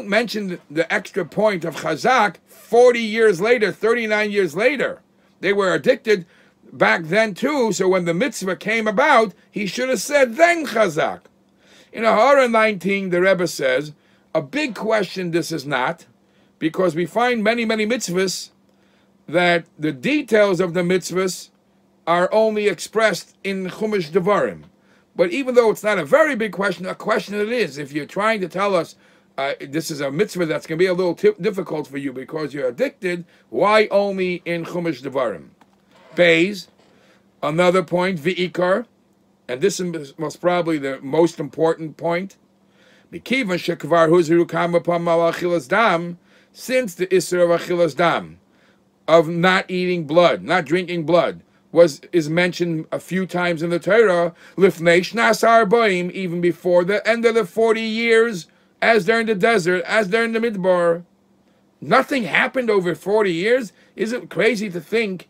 mention the extra point of chazak 40 years later, 39 years later. They were addicted back then too, so when the mitzvah came about, he should have said then chazak. In Ahara 19, the Rebbe says, a big question this is not, because we find many, many mitzvahs that the details of the mitzvahs are only expressed in Chumash Devarim. But even though it's not a very big question, a question it is. If you're trying to tell us this is a mitzvah that's going to be a little difficult for you because you're addicted, why only in Chumash Devarim? Beis, another point, V'ikar, and this is most probably the most important point. Mikivan shekvar huzru kam upon malachilas dam, since the Isser of Achilas Dam, of not eating blood, not drinking blood, is mentioned a few times in the Torah, lifnei shnas arba'im, even before the end of the 40 years, as they're in the desert, as they're in the Midbar. Nothing happened over 40 years. Is it crazy to think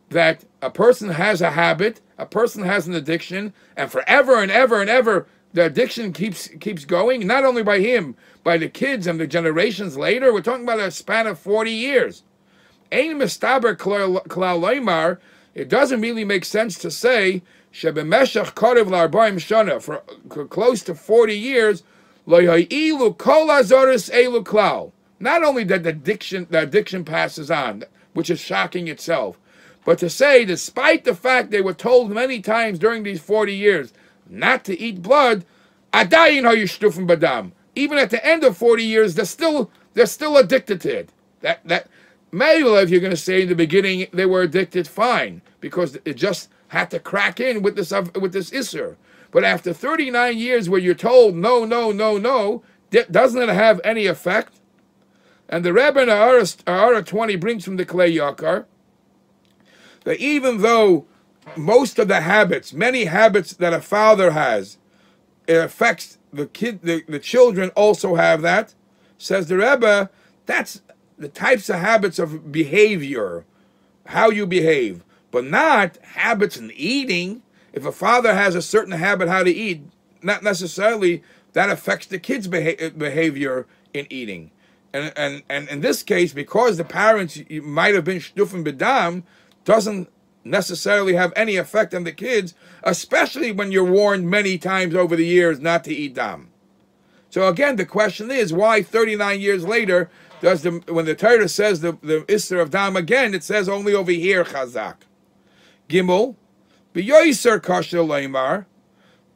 that a person has a habit, a person has an addiction, and forever and ever and ever, the addiction keeps going, not only by him, by the kids and the generations later? We're talking about a span of 40 years. Ein mistaber klal leimar, it doesn't really make sense to say shebemeshach karev la'arba'im shana, for close to 40 years, lo ya'ilu kol azoris elu klal. Not only that the addiction passes on, which is shocking itself, but to say, despite the fact they were told many times during these 40 years not to eat blood, adayin hayushtufim badam. Even at the end of 40 years, they're still addicted to it. That maybe if you're going to say in the beginning they were addicted, fine, because it just had to crack in with this Isser. But after 39 years where you're told no, doesn't it have any effect? And the Rebbe in Ahara 20 brings from the Klei Yakar that even though most of the habits, many habits that a father has, it affects the kid. The children also have that. Says the Rebbe, that's the types of habits of behavior, how you behave, but not habits in eating. If a father has a certain habit how to eat, not necessarily that affects the kid's behavior in eating. And in this case, because the parents might have been shtufim b'dam, doesn't necessarily have any effect on the kids, especially when you're warned many times over the years not to eat dam. So again, the question is, why 39 years later does when the Torah says the Isser of dam again, it says only over here chazak. Gimel, b'yoyser kasher leimar.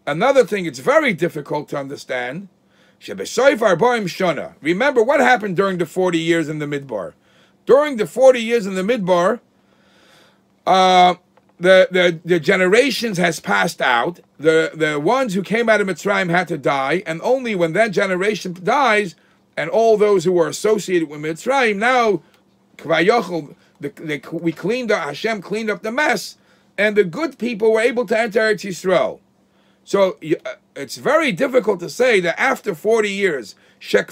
Another thing, it's very difficult to understand. Remember what happened during the 40 years in the Midbar. During the 40 years in the Midbar, the generations has passed out. The ones who came out of Mitzrayim had to die, and only when that generation dies, and all those who were associated with Mitzrayim, now we cleaned up, Hashem cleaned up the mess, and the good people were able to enter Eretz Yisrael. So it's very difficult to say that after 40 years, by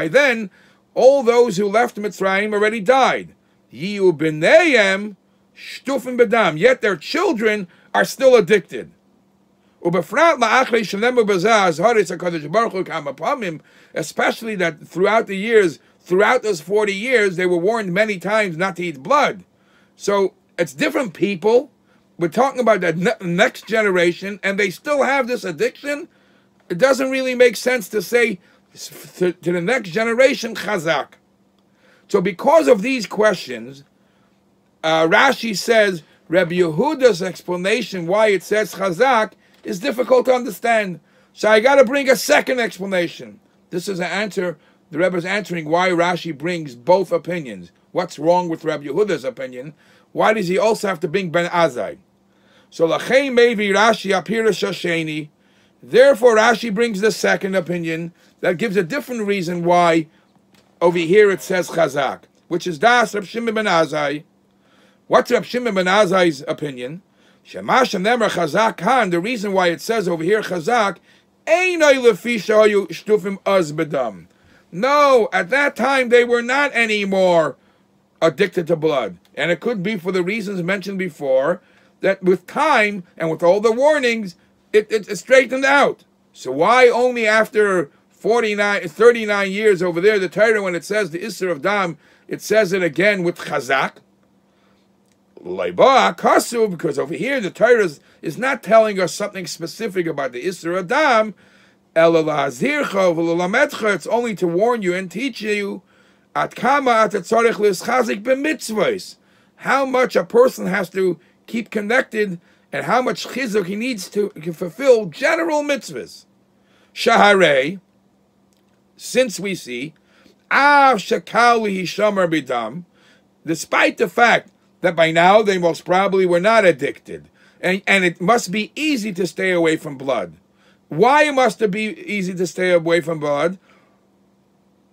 then, all those who left Mitzrayim already died. Yet their children are still addicted. Especially that throughout the years, throughout those 40 years, they were warned many times not to eat blood. So it's different people. We're talking about the next generation, and they still have this addiction. It doesn't really make sense to say to the next generation, chazak. So because of these questions, Rashi says, Rabbi Yehuda's explanation why it says chazak is difficult to understand. So I got to bring a second explanation. This is an answer. The Rebbe is answering why Rashi brings both opinions. What's wrong with Rabbi Yehuda's opinion? Why does he also have to bring Ben Azai? So Lachem Mevi Rashi Apira Shasheni. Therefore, Rashi brings the second opinion that gives a different reason why over here it says Chazak, which is Das Reb Shimon ben Azai. What's Reb Shimon ben Azai's opinion? Shemash and Nemer Chazak Khan. The reason why it says over here Chazak, Einay Lefisha Shtufim Az Bedam. No, at that time they were not anymore addicted to blood, and it could be for the reasons mentioned before, that with time and with all the warnings, it straightened out. So why only after 39 years over there, the Torah, when it says the Isser of Dam, it says it again with Chazak? Because over here the Torah is not telling us something specific about the Isser of Dam. It's only to warn you and teach you how much a person has to keep connected, and how much chizuk he needs to fulfill general mitzvahs. Shaharei, since we see, av shakali hishamar bidam, despite the fact that by now they most probably were not addicted, and it must be easy to stay away from blood. Why must it be easy to stay away from blood?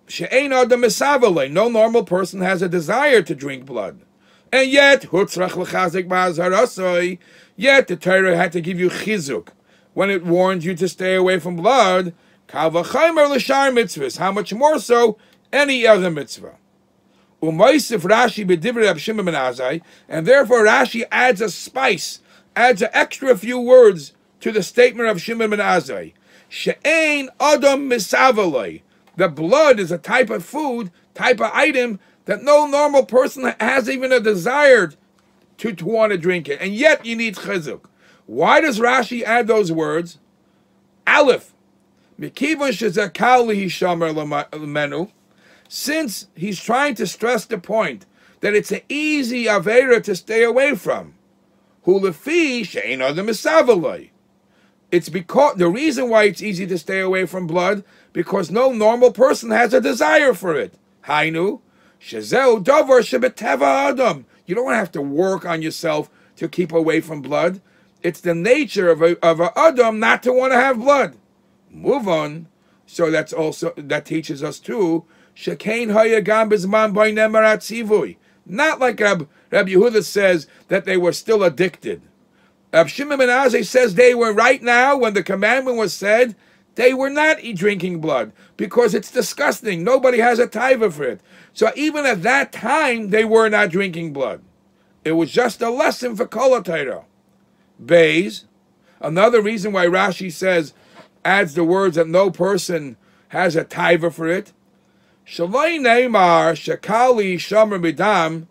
She'ein adam misavale, no normal person has a desire to drink blood. And yet, yet the Torah had to give you chizuk when it warned you to stay away from blood. How much more so any other mitzvah? And therefore Rashi adds a spice, adds an extra few words to the statement of Shimon ben Azai. She'ein adam misavalei. The blood is a type of food, type of item that no normal person has even a desire to want to drink it. And yet you need chizuk. Why does Rashi add those words? Aleph. Since he's trying to stress the point that it's an easy avera to stay away from. It's because the reason why it's easy to stay away from blood, because no normal person has a desire for it. Hainu. You don't have to work on yourself to keep away from blood. It's the nature of a Adam not to want to have blood. Move on. So that teaches us too. The Not like Rabbi Yehuda says that they were still addicted. Rabbi Shimon ben Azai says they were right now, when the commandment was said, they were not drinking blood because it's disgusting. Nobody has a taiva for it. So even at that time, they were not drinking blood. It was just a lesson for Kol HaTorah. Beis, another reason why Rashi says, adds the words that no person has a taiva for it. Shaloi neimar shekali shomer midam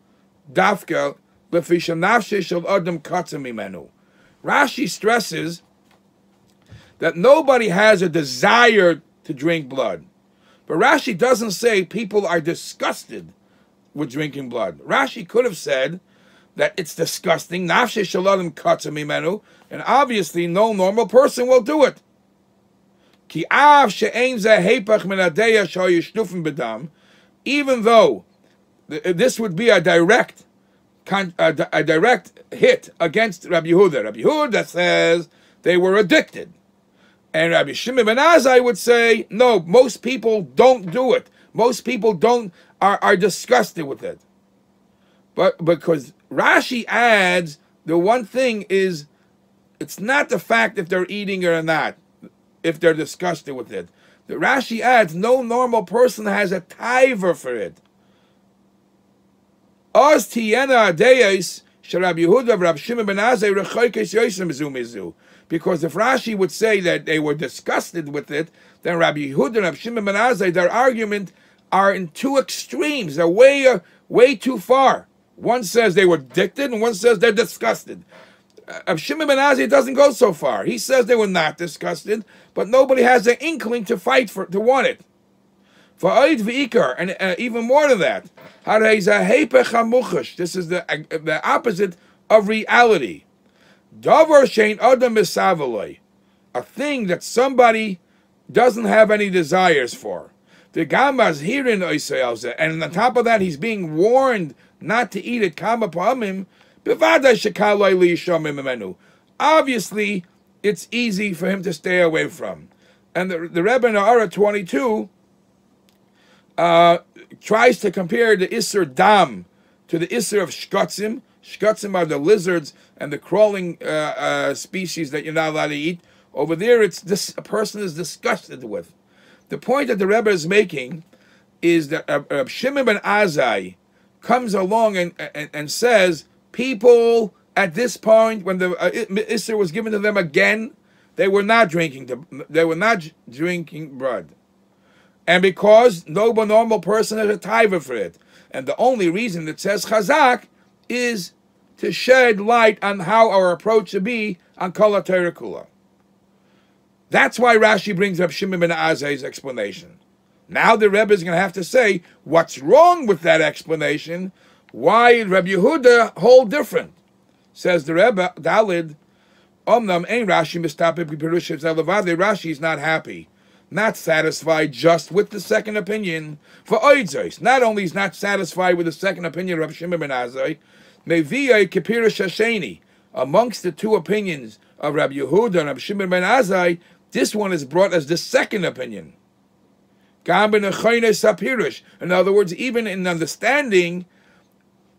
dafka lefisha nafshe shel adam katzah mimenu. Rashi stresses that nobody has a desire to drink blood. But Rashi doesn't say people are disgusted with drinking blood. Rashi could have said that it's disgusting, nafshe shel adam katzah mimenu, and obviously no normal person will do it. Ki av she'ein zeh heipach min hadeya she'hayu shnufim b'dam, even though this would be a direct hit against Rabbi Yehuda. Rabbi Yehuda says they were addicted. And Rabbi Shimon ben Azai would say, no, most people don't do it. Most people are disgusted with it. But because Rashi adds, the one thing is, it's not the fact if they're eating it or not, if they're disgusted with it. The Rashi adds, no normal person has a taiva for it. Oz tiyena adeyes Rabbi Yehuda Rabbi Shimon ben Azai rechoikes yosem mizu. Because if Rashi would say that they were disgusted with it, then Rabbi Yehuda and Rabbi Shimon ben Azai, their argument are in two extremes. They're way too far. One says they were addicted, and one says they're disgusted. Rabbi Shimon ben Azai doesn't go so far. He says they were not disgusted, but nobody has an inkling to want it. For Oid v'ikar, and even more than that, this is the opposite of reality. Davar shein adam misavaloi, a thing that somebody doesn't have any desires for. The gamaz hearing oisayalze, and on top of that, he's being warned not to eat it. Kama pa'amim bevadai shekaloi liyishomim menu. Obviously, it's easy for him to stay away from. And the Rebbe in Ara 22 tries to compare the Isser Dam to the Isser of Shkotzim. Shkotzim are the lizards and the crawling species that you're not allowed to eat. Over there, it's this a person is disgusted with. The point that the Rebbe is making is that Shimon ben Azai comes along and says, people at this point, when the Isser was given to them again, they were not drinking blood. And because no normal person has a taiva for it. And the only reason it says chazak is to shed light on how our approach should be on Kol HaTorah Kula. That's why Rashi brings up Shimon ben Azai's explanation. Now the Rebbe is going to have to say what's wrong with that explanation, why Rabbi Yehuda hold different. Says the Rebbe, Dalid, Omnam ein Rashi mistapeh b'pirush zelevade. Rashi is not happy, not satisfied just with the second opinion. For oidzos, not only is not satisfied with the second opinion of Shimon ben Azai, meviyah kipirush hasheni, amongst the two opinions of Rabbi Yehuda and Rabbi Shimon ben Azai, this one is brought as the second opinion. Gam ben achoynes hapirush. In other words, even in understanding,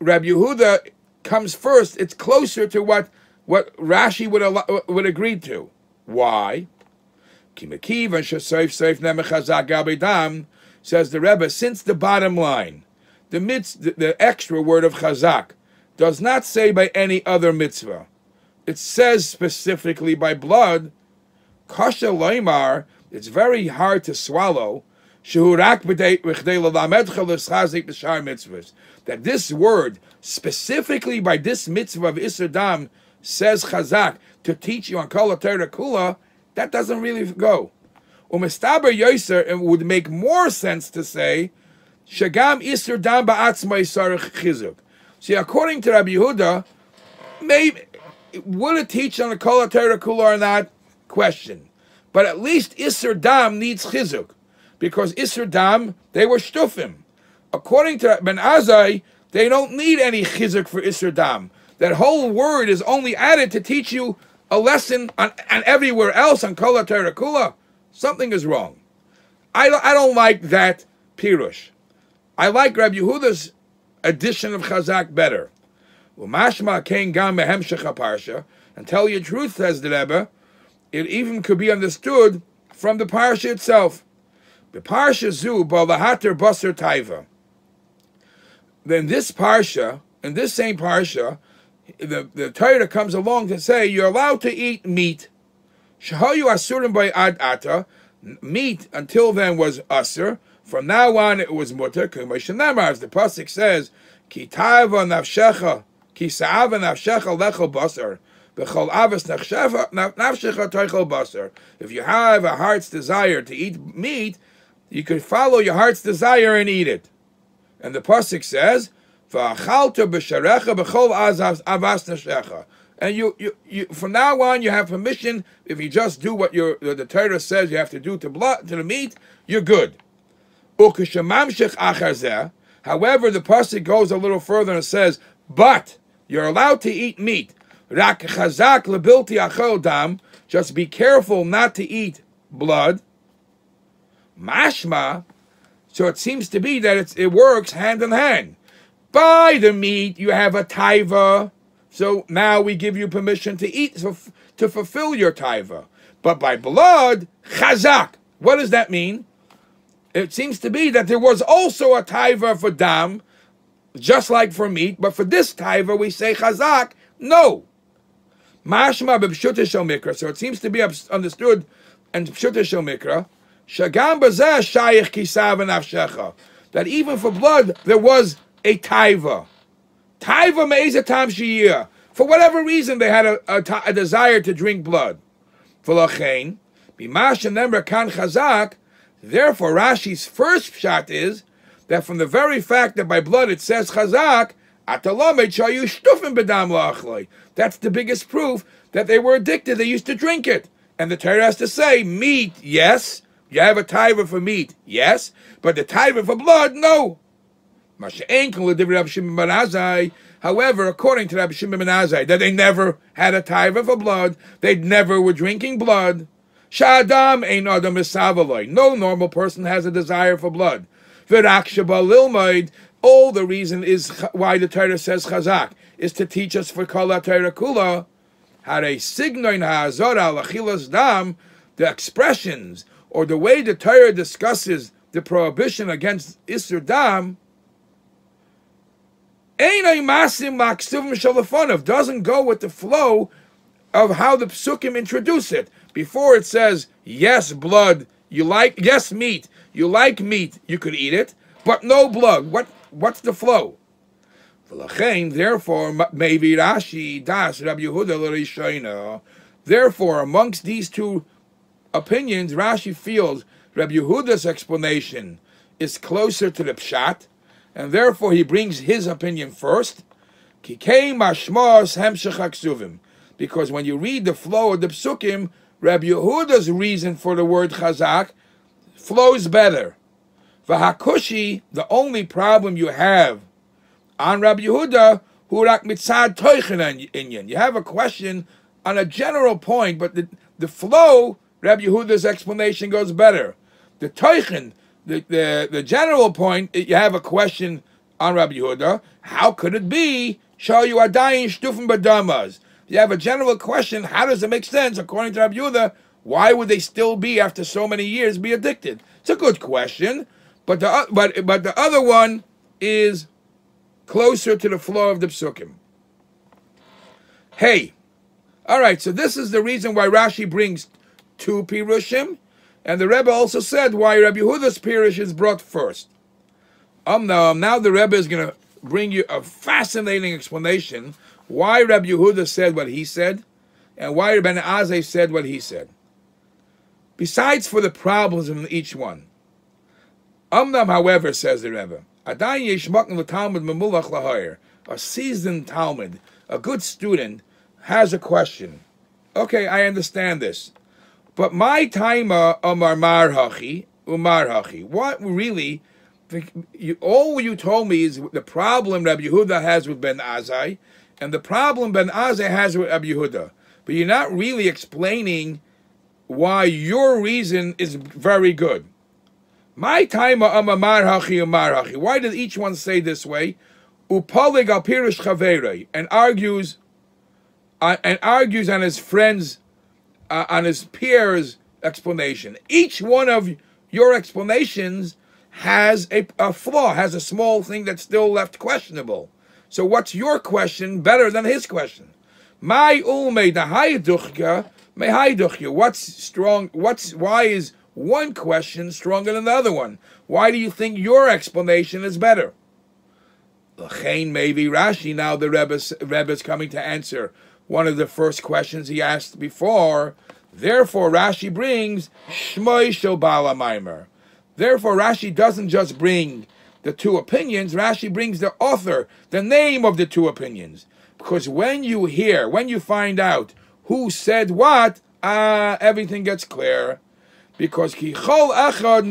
Rabbi Yehuda comes first. It's closer to what Rashi would agree to. Why? Says the Rebbe, since the bottom line, the extra word of chazak, does not say by any other mitzvah. It says specifically by blood. Kasha loymar, it's very hard to swallow. That this word, specifically by this mitzvah of Isser Dam, says chazak, to teach you on Kol HaTorah Kula, that doesn't really go. Umistaber yoser, it would make more sense to say, Shagam Isser Dam ba'atzma yisarich chizuk. See, according to Rabbi Yehuda, maybe would it teach on the Kol HaTorah Kula or not? Question. But at least Isser Dam needs chizuk, because Isser Dam, they were shtufim. According to Ben Azai, they don't need any chizuk for Isser Dam. That whole word is only added to teach you a lesson on everywhere else on Kol HaTorah Kula. Something is wrong. I don't like that pirush. I like Rabbi Yehuda's addition of chazak better. Umashma kein gam mehemshech haparsha. And tell you the truth, says the Rebbe, it even could be understood from the parsha itself. The parsha zu balahater basar taiva. Then this parsha, in this same parsha, the Torah comes along to say you're allowed to eat meat. Shahayu asurim by ad ata. Meat until then was asur. From now on it was mutter. As the pasuk says, ki taiva nafshecha, ki sa'ava nafshecha lechol basar. If you have a heart's desire to eat meat, you can follow your heart's desire and eat it. And the pasuk says, and you from now on you have permission. If you just do what the Torah says you have to do to the meat, you're good. However, the pasuk goes a little further and says, but you're allowed to eat meat. Just be careful not to eat blood. Mashma, so it seems to be that it works hand in hand. By the meat, you have a taiva, so now we give you permission to eat, to fulfill your taiva. But by blood, chazak. What does that mean? It seems to be that there was also a taiva for dam, just like for meat, but for this taiva we say chazak, no. Mashma b'pshuta shel mikra, so it seems to be understood and pshuta shel mikra, shagam b'zeh shayich kisav v'nafshecha, that even for blood there was a taiva. Taiva me'ezeh tam sheyiyah. For whatever reason they had a desire to drink blood. V'lachein, b'mash nemra kan chazak, therefore Rashi's first pshat is that from the very fact that by blood it says chazak, atalamed shayu shtufim b'dam la'achloi. That's the biggest proof that they were addicted. They used to drink it. And the Torah has to say, meat, yes. You have a taiva for meat, yes. But the taiva for blood, no. However, according to Rabbi Shimon ben Azai, that they never had a taiva for blood. They never were drinking blood. Sha'adam ein adam misavaloi. No normal person has a desire for blood. All the reason is why the Torah says chazak is to teach us for kol ha-Torah kula how to signoin ha'azora l'achilas dam, the expressions or the way the Torah discusses the prohibition against isur dam. Einay masim la'ksuvim shalafonav, doesn't go with the flow of how the psukim introduce it. Before it says yes blood, you like yes meat, you like meat, you could eat it, but no blood. What's the flow? Therefore, maybe Rashi das Rabbi Yehuda l'rishayna. Therefore, amongst these two opinions, Rashi feels Rabbi Yehuda's explanation is closer to the pshat, and therefore he brings his opinion first. Kikei mashmos hemshech haksuvim, because when you read the flow of the psukim, Rabbi Yehuda's reason for the word chazak flows better. V'hakushi, the only problem you have on Rabbi Yehuda, hurak mitzad toichen inyan. You have a question on a general point, but the flow, Rabbi Yehuda's explanation goes better. The toichen, the general point, you have a question on Rabbi Yehuda. How could it be? Show you adayin shtufim b'damas. You have a general question. How does it make sense according to Rabbi Yehuda? Why would they still be after so many years be addicted? It's a good question. But the other one is closer to the flow of the psukim. Hey, all right. So this is the reason why Rashi brings two pirushim, and the Rebbe also said why Rabbi Yehuda's pirush is brought first. Now the Rebbe is going to bring you a fascinating explanation why Rabbi Yehuda said what he said, and why Ben Azai said what he said. Besides for the problems in each one. However, says the Rebbe, a seasoned Talmud, a good student, has a question. Okay, I understand this. But my taima amar marhachi, what really, all you told me is the problem Rabbi Yehuda has with Ben Azai, and the problem Ben Azai has with Rabbi Yehuda. But you're not really explaining why your reason is very good. My time marhachi. Why does each one say this way? Upalig al pirush chaverei, and argues on his friends, on his peers' explanation. Each one of your explanations has a flaw, has a small thing that's still left questionable. So what's your question better than his question? My ulme dahayaduchka mehayaduchya. Why is one question stronger than the other one? Why do you think your explanation is better? L'chein maybe Rashi. Now the Rebbe is coming to answer one of the first questions he asked before. Therefore, Rashi brings Shmoi Shel Baal HaMaimer. Therefore, Rashi doesn't just bring the two opinions. Rashi brings the author, the name of the two opinions. Because when you find out who said what, everything gets clear. Because Kichol Achad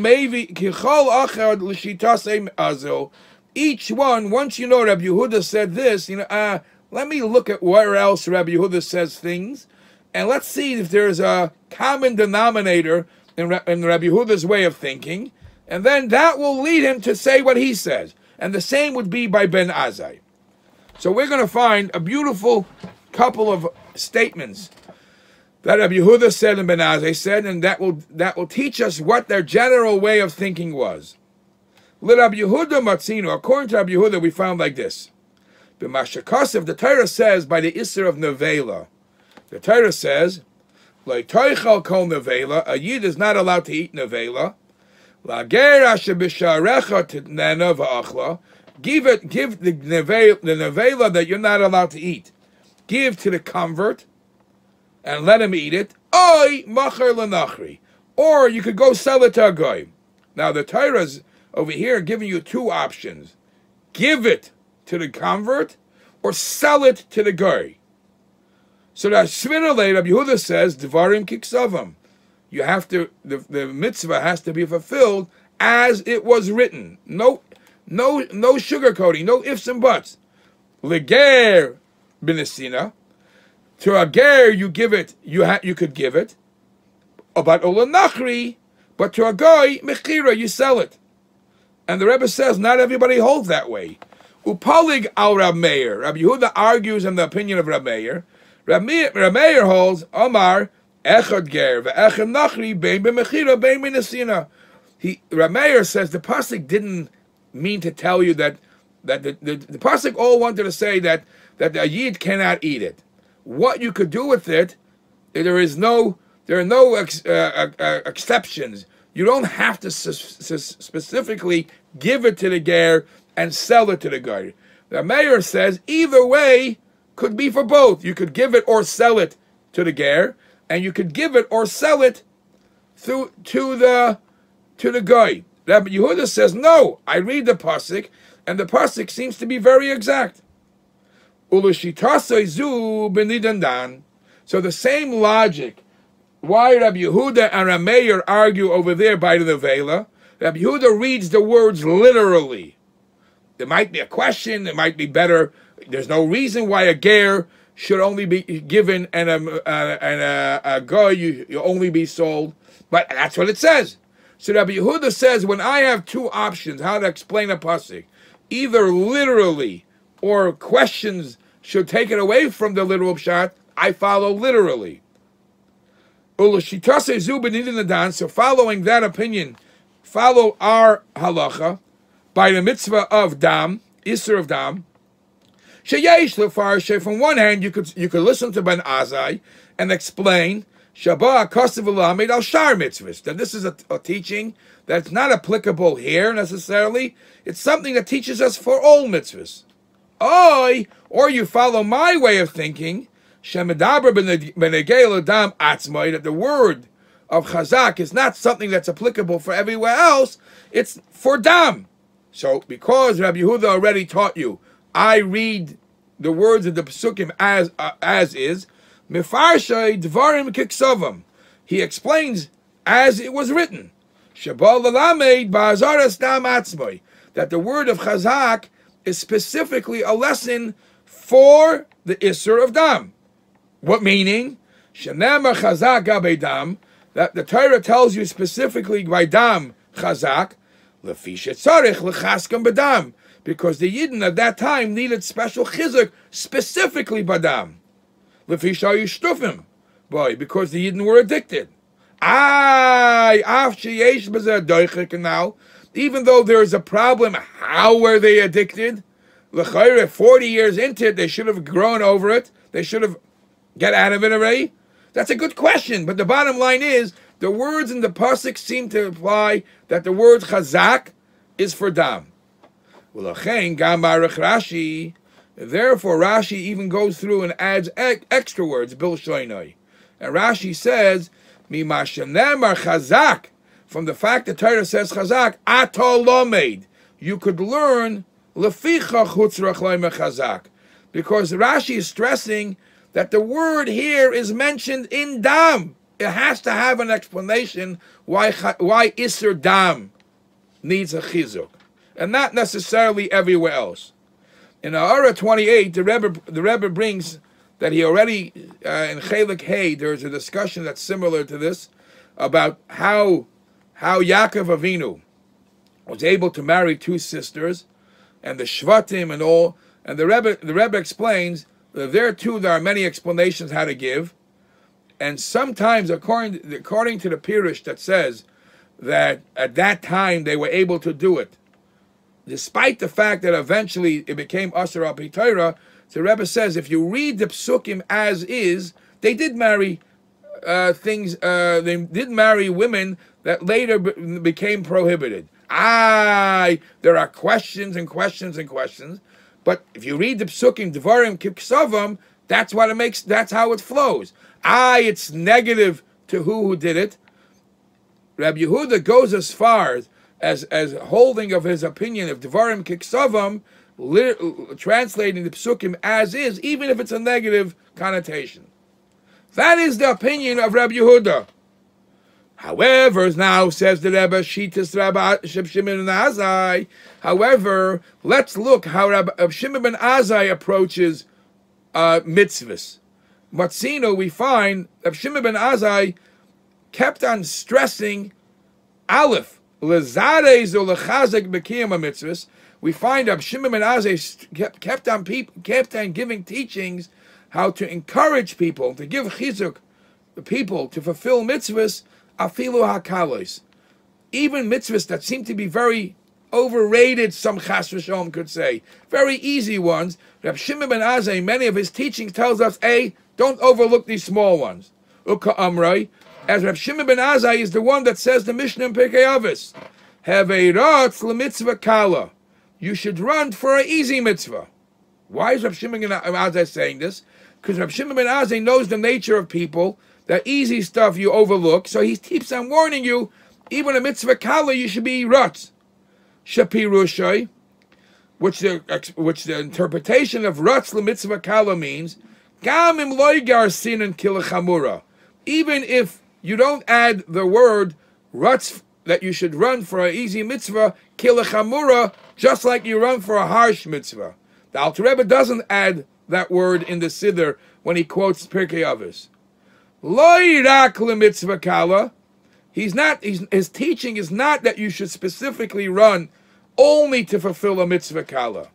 L'Shitasei Azil. Each one, once you know Rabbi Yehuda said this, let me look at where else Rabbi Yehuda says things, and let's see if there's a common denominator in Rabbi Yehuda's way of thinking, and then that will lead him to say what he says. And the same would be by Ben Azai. So we're going to find a beautiful couple of statements that Rabbi Yehuda said and Ben Azai said, and that will teach us what their general way of thinking was. Rabbi Yehuda Matzino, according to Rabbi Yehuda, we found like this. B'mashakasev, the Torah says by the Isser of Nevela. The Torah says, L'toichal kol Nevela, a Yid is not allowed to eat Nevela. Lager asher b'sharecha titnena v'achla. Give the Nevela that you're not allowed to eat. Give to the convert and let him eat it. Oy machar l'nachri. Or you could go sell it to a goy. Now the Torah's over here giving you two options. Give it to the convert or sell it to the goy. So that Svinalei, Rabbi Yehuda says, Devarim kiksavam. You have to, the mitzvah has to be fulfilled as it was written. No sugarcoating, no ifs and buts. Leger b'nesina. To a ger you give it, you could give it. But olanachri, but to a goy, mechira, you sell it. And the Rebbe says not everybody holds that way. Upalig al Rab Meir. Rabbi Yehuda argues in the opinion of Rab Meir. Rab Meir holds Omar echad ger ve'echad nachri bein b'mechira bein b'nesina. Rab Meir says the pasuk didn't mean to tell you that the pasuk all wanted to say that a yid cannot eat it. What you could do with it, there are no exceptions. You don't have to specifically give it to the ger and sell it to the ger. The mayor says either way could be for both. You could give it or sell it to the ger, and you could give it or sell it to the guy. Rabbi Yehuda says no. I read the pasuk, and the pasuk seems to be very exact. So the same logic. Why Rabbi Yehuda and Rab Meir argue over there by the Nevela? Rabbi Yehuda reads the words literally. There might be a question. It might be better. There's no reason why a ger should only be given and a goy you only be sold. But that's what it says. So Rabbi Yehuda says when I have two options how to explain a pasuk, either literally or questions should take it away from the literal pshat, I follow literally. So following that opinion, follow our halacha by the mitzvah of dam, Isser of dam. From one hand, you could listen to Ben Azai and explain Shabbat Kosev Lamed al Shar mitzvahs, that this is a teaching that's not applicable here necessarily. It's something that teaches us for all mitzvahs. Or you follow my way of thinking. That the word of chazak is not something that's applicable for everywhere else, it's for dam. So because Rabbi Yehuda already taught you, I read the words of the Pesukim as is, Mefarshay Dvarim Kiksavam. He explains as it was written. Shabal Lalamed Ba'azaras Dam Atzmai. That the word of chazak is specifically a lesson for the Isser of dam. What meaning? Shenema chazak gabe dam, that the Torah tells you specifically by dam chazak, lefi shetzarich lechaskam bedam, because the Yidden at that time needed special chizuk, specifically badam. Lefisha yishtufim, boy, because the Yidden were addicted. Now, even though there is a problem, how were they addicted? 40 years into it, they should have grown over it. They should have get out of it already. That's a good question, but the bottom line is the words in the pasuk seem to imply that the word chazak is for dam. Therefore, Rashi even goes through and adds extra words, bil shoinoi. And Rashi says, "Mimashenemar chazak," from the fact that Torah says chazak, atol lomed, you could learn lefichach hutzrach loimer chazak, because Rashi is stressing that the word here is mentioned in dam. It has to have an explanation why Isser dam needs a chizuk, and not necessarily everywhere else. In Ha'ara 28, the Rebbe brings that he already, in Chelik Hay, there's a discussion that's similar to this, about how Yaakov Avinu was able to marry two sisters, and the Shvatim and all, and the Rebbe explains that there are many explanations how to give, and sometimes according to the Pirush that says that at that time they were able to do it, despite the fact that eventually it became Asher al Pi Torah. The Rebbe says if you read the Psukim as is, they did marry they did marry women that later became prohibited. There are questions and questions and questions, but if you read the Psukim, Devarim Kiksavam, that's how it flows. It's negative to who did it. Rabbi Yehuda goes as far as holding of his opinion of Devarim Kiksavam, translating the Psukim as is, even if it's a negative connotation. That is the opinion of Rabbi Yehuda. However, now says the Rebbe, Shitas Rabbi Shimon ben Azai. However, let's look how Rabbi Shimon ben Azai approaches mitzvahs. Matzino, we find Rabbi Shimon ben Azai kept on stressing Aleph, Lazarez or Lechazek Bekiyam mitzvahs. We find Rabbi Shimon ben Azai kept on giving teachings how to encourage people, to give chizuk the people to fulfill mitzvahs, afilu hakalos, even mitzvahs that seem to be very overrated, some chas v'shalom could say, very easy ones. Rabbi Shimon ben Azai, many of his teachings tells us, don't overlook these small ones. Uka amrei, as Rabbi Shimon ben Azai is the one that says the Mishnah in Pirkei Avos, Haveiratz l'mitzvah kala, you should run for an easy mitzvah. Why is Rabbi Shimon ben Azai saying this? Because Rabbi Shimon ben Azai knows the nature of people, that easy stuff you overlook, so he keeps on warning you, even a mitzvah kala, you should be rutz. Shapirushay, which the interpretation of rutz l'mitzvah kala means, gam im loy garsin and kilachamura. Even if you don't add the word rutz, that you should run for an easy mitzvah, kilachamura, just like you run for a harsh mitzvah. The Alter Rebbe doesn't add that word in the Siddur when he quotes Pirkei Avos. Loy rak l'mitzvah kala. His teaching is not that you should specifically run only to fulfill a mitzvah kala.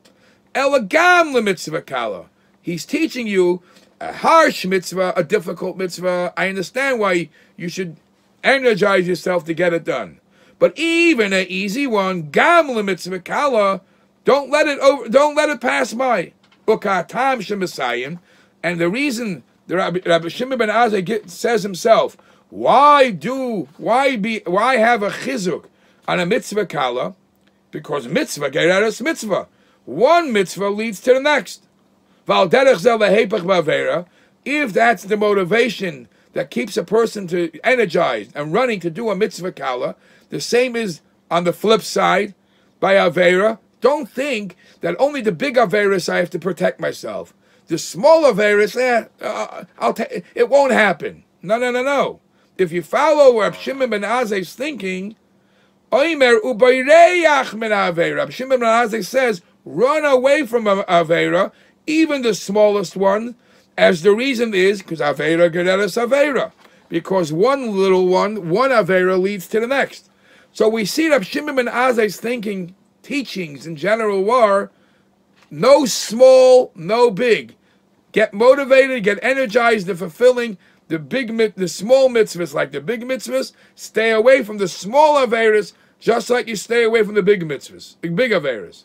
Elagam l'mitzvah kala. He's teaching you a harsh mitzvah, a difficult mitzvah. I understand why you should energize yourself to get it done. But even an easy one, gam l'mitzvah kala, don't let it pass by. Ukatam shemisayim, and the reason the Rabbi Shimon ben Azai says himself, why have a chizuk on a mitzvah kala? Because mitzvah gereres mitzvah. One mitzvah leads to the next. If that's the motivation that keeps a person to energized and running to do a mitzvah kala, the same is on the flip side by avera. Don't think that only the big averas I have to protect myself. The small averas, it won't happen. No. If you follow Rabbi Shimon ben Azai's thinking, Oimer ubayreach min avera. Rabbi Shimon ben Azai says, run away from avera, even the smallest one, as the reason is because avera gereres avera, because one little one avera leads to the next. So we see Rabbi Shimon ben Azai's thinking teachings in general were no small, no big. Get motivated, get energized in fulfilling the small mitzvahs like the big mitzvahs. Stay away from the small averas, just like you stay away from the big mitzvahs, the big averas.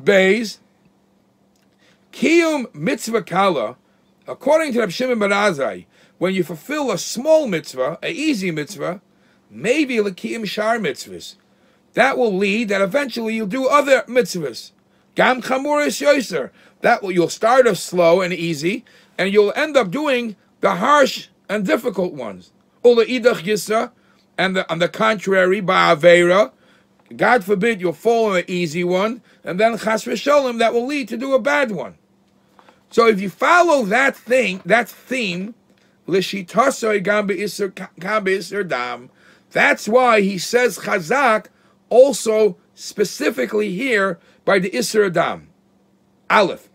Beis, Kiyum mitzvah kala, according to Reb Shimon ben Azai, when you fulfill a small mitzvah, an easy mitzvah, maybe l'kiyum shar mitzvahs. That will lead that eventually you'll do other mitzvahs. Gam chamuris yoser. You'll start off slow and easy, and you'll end up doing the harsh and difficult ones. Ula idach yisa, and on the contrary, by avera, God forbid you'll fall on an easy one, and then chas v'sholem, that will lead to do a bad one. So if you follow that theme, l'shitasoi gam be'isur dam, that's why he says chazak also specifically here by the isur dam. Aleph.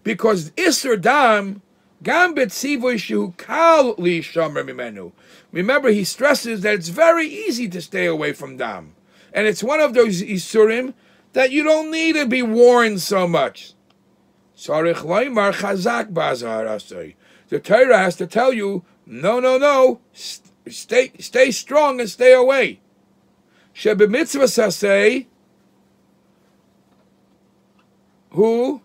Because isur dam, gam betzivoy shehu kal li shomer mimenu. Remember, he stresses that it's very easy to stay away from dam. And it's one of those isurim that you don't need to be warned so much. The Torah has to tell you, no, stay strong and stay away. Shebe mitzvah sasei, who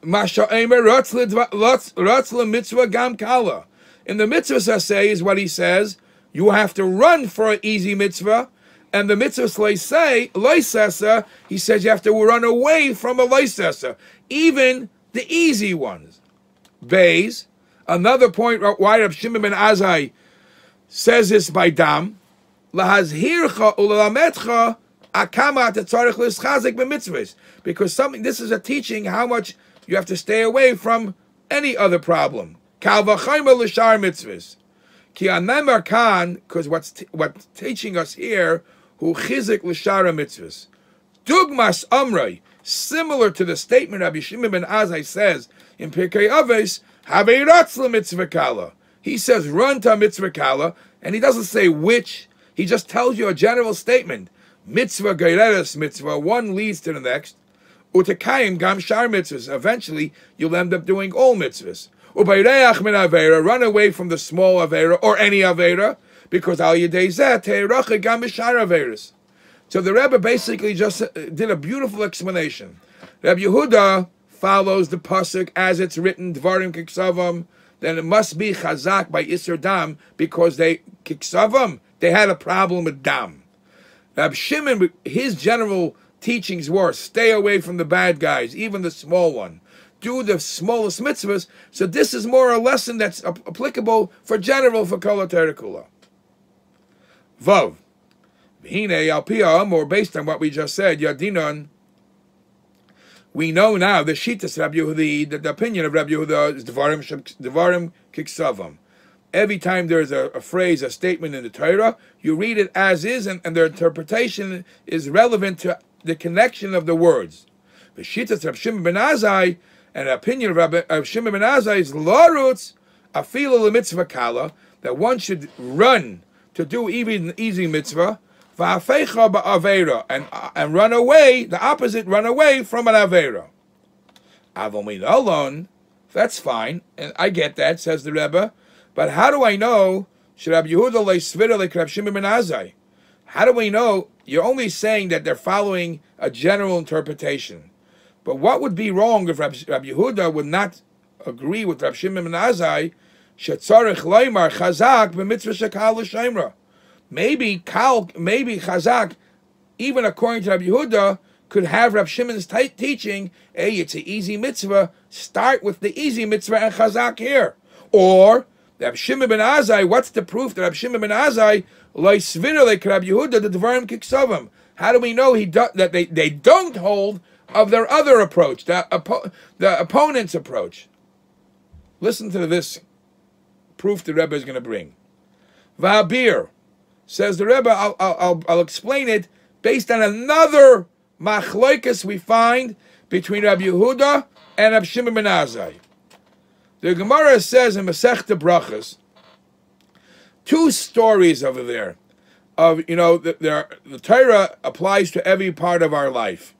Masha Eimer Ratzla mitzvah gam kala. In the mitzvah sasei is what he says. You have to run for an easy mitzvah, and the mitzvah loisesa, he says you have to run away from a loisesa, even the easy ones. Beis, another point why Reb Shimon ben Azai says this by dam, lahazhircha ulalametcha akama tetzarich l'schazik b'mitzvahs, because this is a teaching how much you have to stay away from any other problem. Kal v'chayma l'shar mitzvahs. Ki anemar kan, because what's teaching us here, hu chizik l'shara mitzvahs. Dugmas amrei, similar to the statement Rabbi Shimon ben Azai says in Pirkei Avos, havei ratzla mitzvah kala. He says run to mitzvah kala, and he doesn't say which. He just tells you a general statement. Mitzvah geireres mitzvah, one leads to the next. Utekayim gam shar mitzvahs. Eventually, you'll end up doing all mitzvahs. Ubayreach min avera, run away from the small avera or any avera, because al yedei zeh teiracha gam b'shar averas. So the Rebbe basically just did a beautiful explanation. Rabbi Yehuda follows the pasuk as it's written, Dvarim kiksavam, then it must be chazak by Isser Dam, because they had a problem with Dam. Rabbi Shimon, his general teachings were, stay away from the bad guys, even the small one. Do the smallest mitzvahs. So this is more a lesson that's applicable for general for Kol HaTorah Kula. Vav. V'hinei al pi ha'amor, based on what we just said, Yadinon, we know now the Shitas Rabbi Yehuda, the opinion of Rabbi Yehuda is Devarim Kiksavam. Every time there's a phrase, a statement in the Torah, you read it as is, and their interpretation is relevant to the connection of the words. The Shitas Rabbi Shimon ben Azai, and the opinion of Rabbi Shimon ben Azai is Larutz Afilu l'mitzvah kala, that one should run to do even easy mitzvah, va'afeicha ba'avera, and run away, the opposite, run away from an avera. Avomin alone, that's fine, and I get that, says the Rebbe, but how do I know, should Rabbi Yehuda le'svira le'Rabbi Shimon ben Azai? How do we know? You're only saying that they're following a general interpretation. But what would be wrong if Rabbi Yehuda would not agree with Rabbi Shimon ben Azai? Shetzarich leimar chazak b'mitzvah shekal l'sheimra. Maybe chazak, even according to Rabbi Yehuda, could have Rabbi Shimon's teaching, hey, it's an easy mitzvah, start with the easy mitzvah and chazak here. Or, Rabbi Shimon ben Azai, what's the proof that Rabbi Shimon ben Azai, lo'isvira like Rabbi Yehuda, the Devarim Kiksavam? How do we know that they don't hold of their other approach, the opponent's approach? Listen to this proof the Rebbe is going to bring. Va'abir, says the Rebbe, I'll explain it based on another machloikas we find between Rabbi Yehuda and Rabbi Shimon ben Azai. The Gemara says in Masechta Brachas, two stories over there. of, the Torah applies to every part of our life.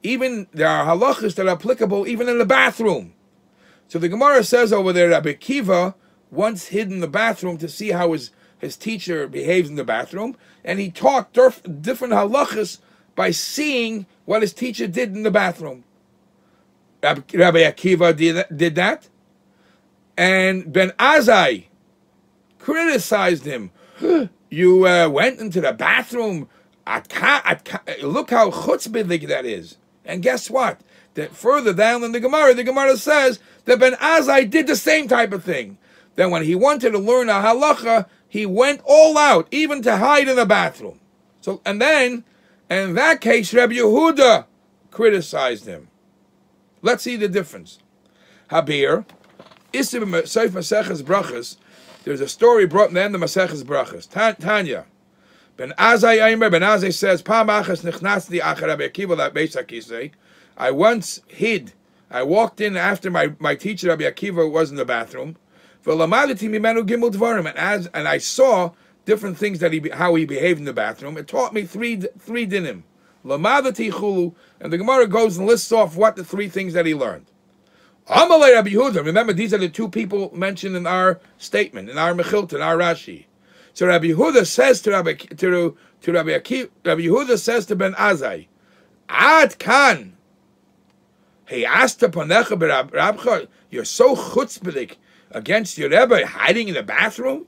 Even there are halachas that are applicable even in the bathroom. So the Gemara says over there, Rabbi Akiva once hid in the bathroom to see how his teacher behaves in the bathroom, and he taught different halachas by seeing what his teacher did in the bathroom. Rabbi Akiva did that, and Ben Azai criticized him. You went into the bathroom. Look how chutzpahdik that is. And guess what? That further down in the Gemara says that Ben Azai did the same type of thing. Then when he wanted to learn a halacha, he went all out, even to hide in the bathroom. So, and then, in that case, Rabbi Yehuda criticized him. Let's see the difference. Habir, Seif Maseches Brachas. There's a story brought in the end of Maseches Brachas. Tanya. Ben Azai says, Pam achas nichnasdi achar Rabbi Akiva beis hakisei. I once hid. I walked in after my teacher Rabbi Akiva was in the bathroom. V'lamadati mimenu gimel dvarim, and I saw different things how he behaved in the bathroom. It taught me three dinim. Lamadati chulu, and the Gemara goes and lists off what the three things that he learned. Amalei Rabbi Yehuda. Remember, these are the two people mentioned in our statement, in our Mechilta, in our Rashi. So Rabbi Yehuda says to Rabbi Akiva, Rabbi Yehuda says to Ben Azai, Ad kan, he asked panecha b'Rabcha, you're so chutzpahdik against your Rebbe, hiding in the bathroom?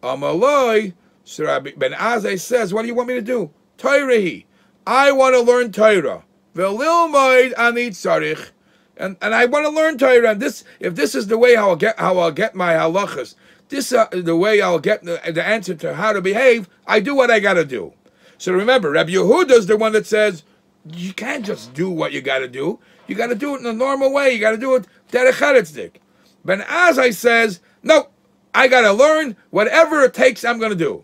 Amalei, so Rabbi Ben Azai says, what do you want me to do? Torah, I want to learn Torah. V'lilmoid ani tzarich, and I want to learn Torah. And if this is the way how I'll get my halachas, this is the way I'll get the answer to how to behave, I do what I got to do. So remember, Rabbi Yehuda is the one that says, you can't just do what you got to do. You got to do it in a normal way. You got to do it derech charetzdik. Ben Azai says, no, I got to learn whatever it takes, I'm going to do.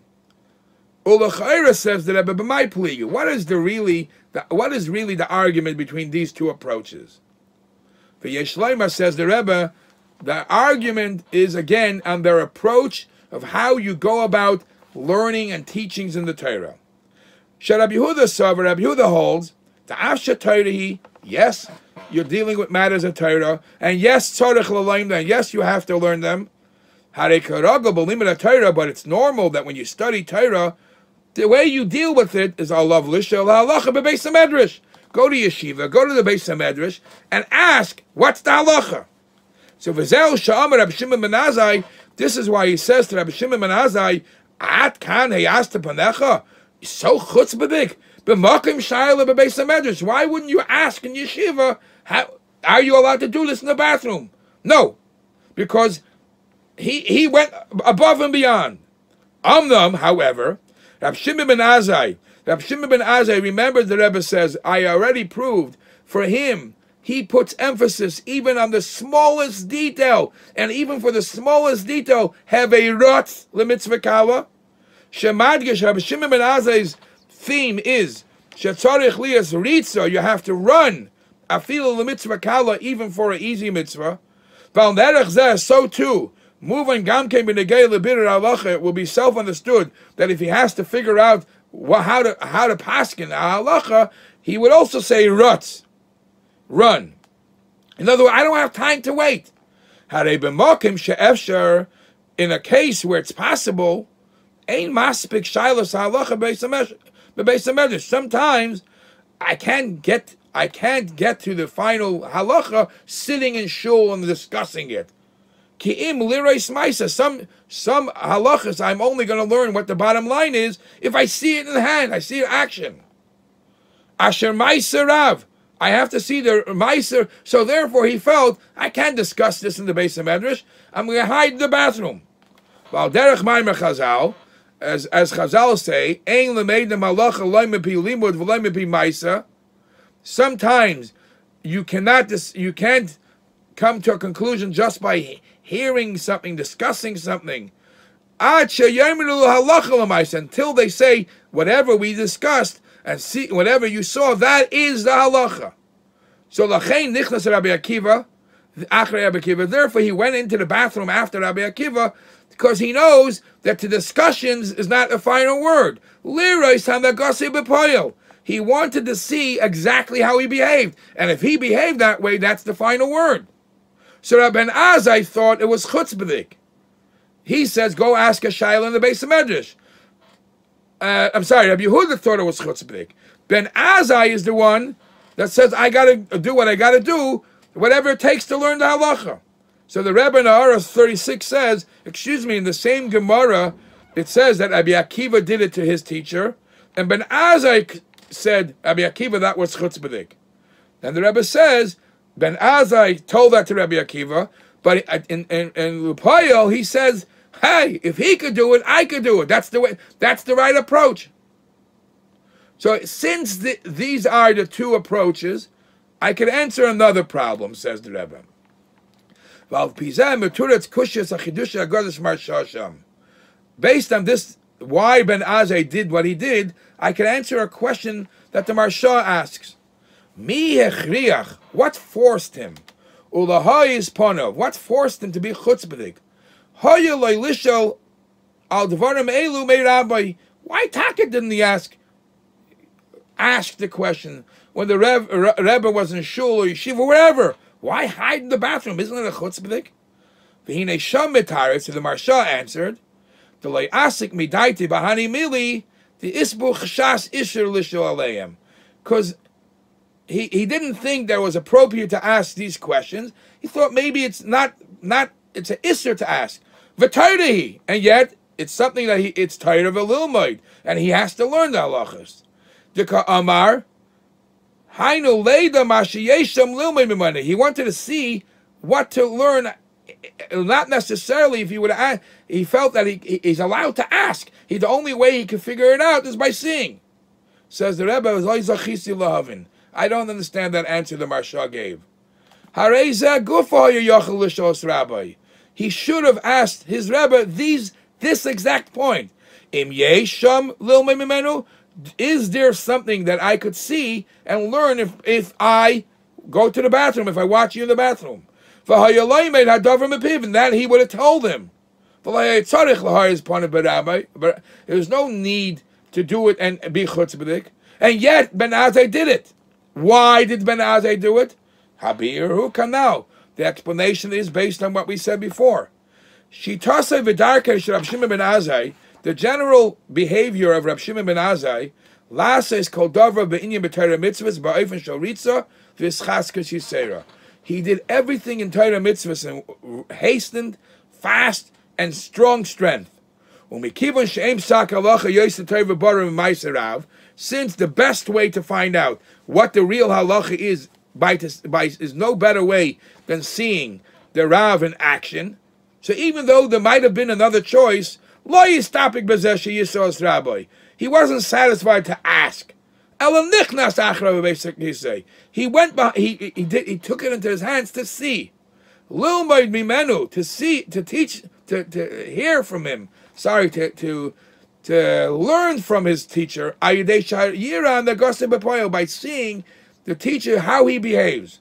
Ulachaira says that Rebbe b'may pligi. What is really the argument between these two approaches? V'yesh Leimar says the Rebbe, the argument is again on their approach of how you go about learning and teachings in the Torah. Rabbi Yehuda holds the Afsha Torah. Yes, you're dealing with matters of Torah, and yes, tzarich l'leim, and yes, you have to learn them. Harei karaga b'limud Torah, but it's normal that when you study Torah, the way you deal with it is alav lishel halacha bebeis hamedrash. Go to yeshiva, go to the beis hamedrash, and ask, what's the halacha? So v'zeh sha'amar Rabbi Shimon ben Azai, this is why he says to Rabbi Shimon ben Azai, At kan heyasta panecha, so chutzpahdik, b'makim shayla bebeis hamedrash. Why wouldn't you ask in yeshiva, are you allowed to do this in the bathroom? No, because he went above and beyond. Amnam, however, Rabbi Shimon ben Azai, remember the Rebbe says, I already proved for him, he puts emphasis even on the smallest detail, and even for the smallest detail, have a rot l'mitzvah kala. Shemadgish, Rabbi Shimon ben Azai's theme is, shetzarich lias ritza, you have to run, afilu l'mitzvah kala, even for an easy mitzvah. Val derech zeh, so too, moving gamke b'negei l'birur halacha, it will be self-understood that if he has to figure out how to paskin a halacha, he would also say rutz, run. In other words, I don't have time to wait. Harei b'makim she'efshar, in a case where it's possible, ein maspik shaylos halacha bebeis hamedrash. Sometimes I can't get to the final halacha sitting in shul and discussing it. Ki'im lireis maisa. Some halachas I'm only going to learn what the bottom line is if I see it in the hand, I see it in action. Asher maisa rav, I have to see the maisa. So therefore he felt, I can't discuss this in the beis hamedrash. I'm going to hide in the bathroom. Val derech maimer chazal, as Chazal say, ein lemeidem halacha lo mepi limud v'lo mepi maisa. Sometimes you can't come to a conclusion just by hearing something, discussing something. Until they say, whatever we discussed and see, whatever you saw, that is the halacha. So Lachein Nichnas Rabbi Akiva, Achrei Rabbi Akiva. Therefore, he went into the bathroom after Rabbi Akiva because he knows that the discussions is not the final word. He wanted to see exactly how he behaved. And if he behaved that way, that's the final word. So Rabbi Azai thought it was chutzpahdik. He says, go ask a shayla in the base of Medrash. I'm sorry, Rabbi Yehuda thought it was chutzpahdik. Ben Azai is the one that says, I got to do what I got to do, whatever it takes to learn the halacha. So the Rebbe in Ha'ara 36 says, excuse me, in the same Gemara, it says that Rabbi Akiva did it to his teacher, and Ben Azai said, Rabbi Akiva, that was chutzpahdik. And the Rebbe says, Ben Azai told that to Rabbi Akiva, but in Lupayel, he says, hey, if he could do it, I could do it. That's the way. That's the right approach. So since these are the two approaches, I could answer another problem, says the Rebbe. Based on this, why Ben Azai did what he did, I can answer a question that the Marsha asks. Mi hechriach, what forced him? Ulahai is ponov, what forced him to be chutzpahdik? Hoya loy lishol al dvarim elu mei rabbi. Why Taka didn't he ask the question when the Rebbe was in shul or yeshiva, wherever? Why hide in the bathroom? Isn't it a chutzpahdik? V'hinei sham mitaret, so the Marsha answered, the loy asik midaiti bahani mili, the isbu chashas isher lishol aleim. Because he didn't think that it was appropriate to ask these questions. He thought maybe it's not it's an isser to ask. V'tayrehi, and yet it's something that it's tired of a lilmoid, and he has to learn the halachas. Dika Amar, Hainu leida mashiyesham lilmoid mimane. He wanted to see what to learn, not necessarily if he would ask. He felt that he's allowed to ask. The only way he could figure it out is by seeing. Says the Rebbe, I don't understand that answer the Marsha gave. He should have asked his Rebbe this exact point. Is there something that I could see and learn if I go to the bathroom, if I watch you in the bathroom? And that he would have told him. But there's no need to do it and be chutzpahdik. And yet Ben Azai did it. Why did Ben Azai do it? Habir who come now. The explanation is based on what we said before. Shitase v'darkei Rav Shimon ben Azai, the general behavior of Rav Shimon ben Azai, lases kol davar b'inyan b'Torah mitzvahs ba'ofen shel ritza v'schaskas yisera. He did everything in Torah mitzvahs and hastened, fast, and strong strength. Since the best way to find out what the real halacha is is no better way than seeing the Rav in action. So even though there might have been another choice, he wasn't satisfied to ask. He went by, he took it into his hands to see. To see, to teach, to hear from him. To learn from his teacher, by seeing the teacher how he behaves.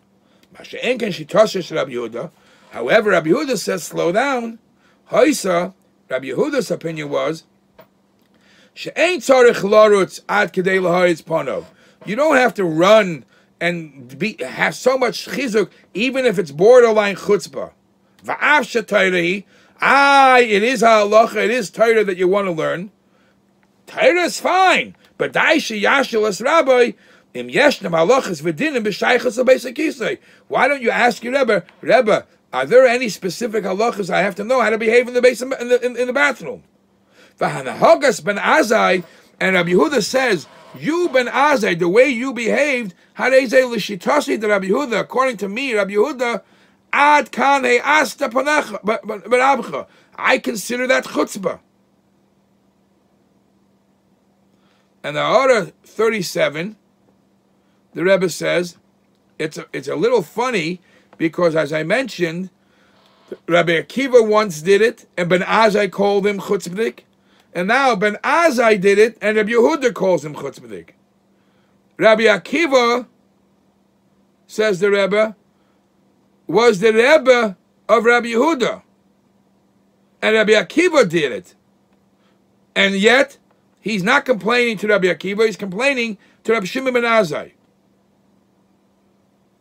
However, Rabbi Yehuda says, slow down. Rabbi Yehuda's opinion was, you don't have to run and have so much chizuk, even if it's borderline chutzpah. It is halacha, it is Torah that you want to learn. Torah is fine, but why don't you ask your Rebbe, are there any specific halachas I have to know how to behave in the base in the bathroom? Ben Azai, and Rabbi Yehuda says, you Ben Azai, the way you behaved, according to me, Rabbi Yehuda, Ad kane asta panecha, I consider that chutzpah. And the order 37, the Rebbe says, it's a little funny because, as I mentioned, Rabbi Akiva once did it, and Ben Azai called him chutzpahdik, and now Ben Azai did it, and Rabbi Yehuda calls him chutzpahdik. Rabbi Akiva, says the Rebbe, was the Rebbe of Rabbi Yehuda. And Rabbi Akiva did it. And yet, he's not complaining to Rabbi Akiva, he's complaining to Rabbi Shimon ben Azai.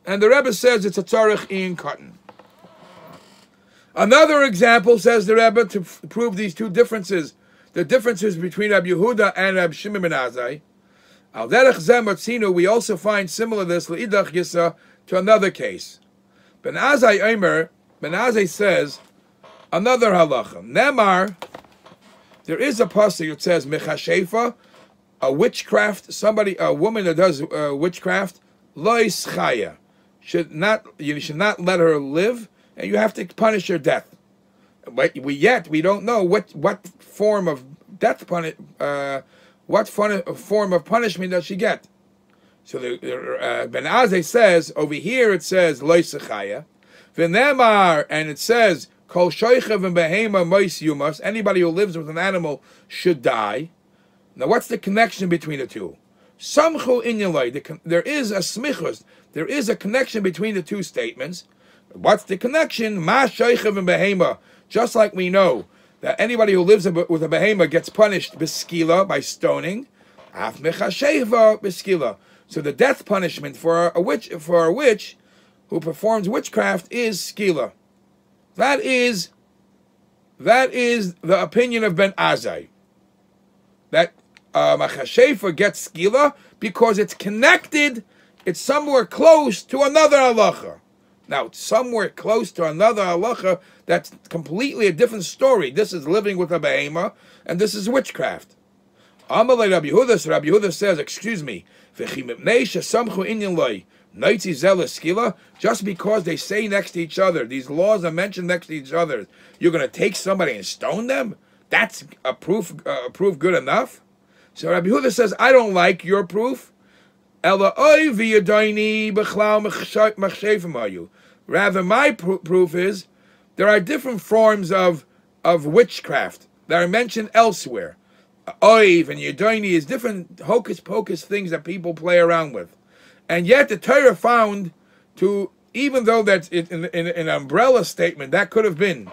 And the Rebbe says it's a tzarech in cotton. Another example, says the Rebbe, to prove these two differences, the differences between Rabbi Yehuda and Rabbi Shimon ben Azai. Al derech zeh matzinu, we also find similar this leidach gisa to another case. Ben Azai Omer, Ben Azai says another halacha. Nemar, there is a pasuk that says mechashefa, a witchcraft, a woman that does witchcraft, lo ischaya, you should not let her live, and you have to punish her death. But we don't know what form of death form of punishment does she get. So Ben Azai says over here it says lo ischaya, v'nemar, and it says kol shoichev and behema mois yumas, anybody who lives with an animal should die. Now, what's the connection between the two? Samchu inyalai. There is a smichus. There is a connection between the two statements. What's the connection? Ma shoichev and behema. Just like we know that anybody who lives with a behema gets punished beskila, by stoning. Af mechasheva beskila. So the death punishment for a witch who performs witchcraft is skila. That is the opinion of Ben Azai. That machashefa gets skila because it's connected, it's somewhere close to another halacha. Now, it's somewhere close to another halacha, that's completely a different story. This is living with a behema, and this is witchcraft. Amalei Rabbi Yehuda, so Rabbi Yehuda says, excuse me, just because they say next to each other, these laws are mentioned next to each other, you're going to take somebody and stone them? That's a proof good enough? So Rabbi Yehuda says, I don't like your proof. Rather, my proof is there are different forms of witchcraft that are mentioned elsewhere. Oiv and Yedoni is different hocus pocus things that people play around with, and yet the Torah found to, even though that's in an umbrella statement that could have been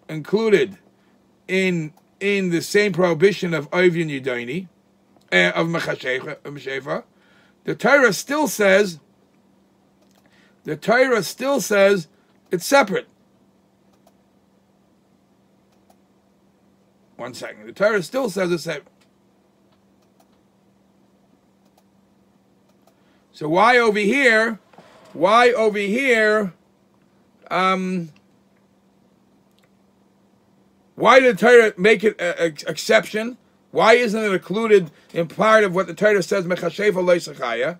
included in the same prohibition of Oiv and Yedoni of Mechashefa, the Torah still says it's separate. One second. The Torah still says it's separate. So why over here? Why did the Torah make it an exception? Why isn't it included in part of what the Torah says? Mechashefa lo yisachaya,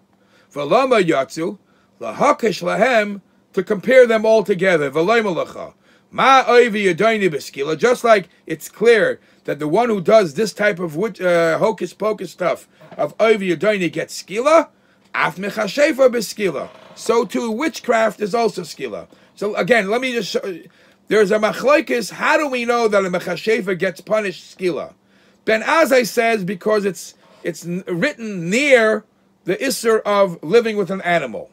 v'lama yatzu lahakish lahem, to compare them all together. V'loy malacha ma oivi yadayni b'skila. Just like it's clear that the one who does this type of hocus pocus stuff of oivi yadayni gets skila, af mechashefa b'skila. So too witchcraft is also skila. So again, let me just show. There's a machlokes. How do we know that a mechashefa gets punished skila? Ben Azai says because it's written near the isser of living with an animal.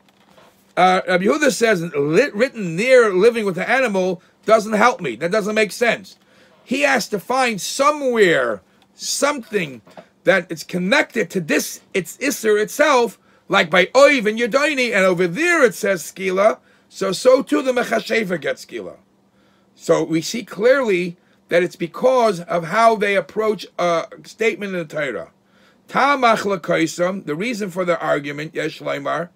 Rabbi Yehuda says written near living with an animal doesn't help me. That doesn't make sense. He has to find somewhere something that it's connected to this, it's isser itself, like by Oiv and Yedoni, and over there it says skila. So too the mechashefa gets skila. So we see clearly that it's because of how they approach a statement in the Torah. Ta'amach l'kaisam, the reason for the argument, yesh leimar,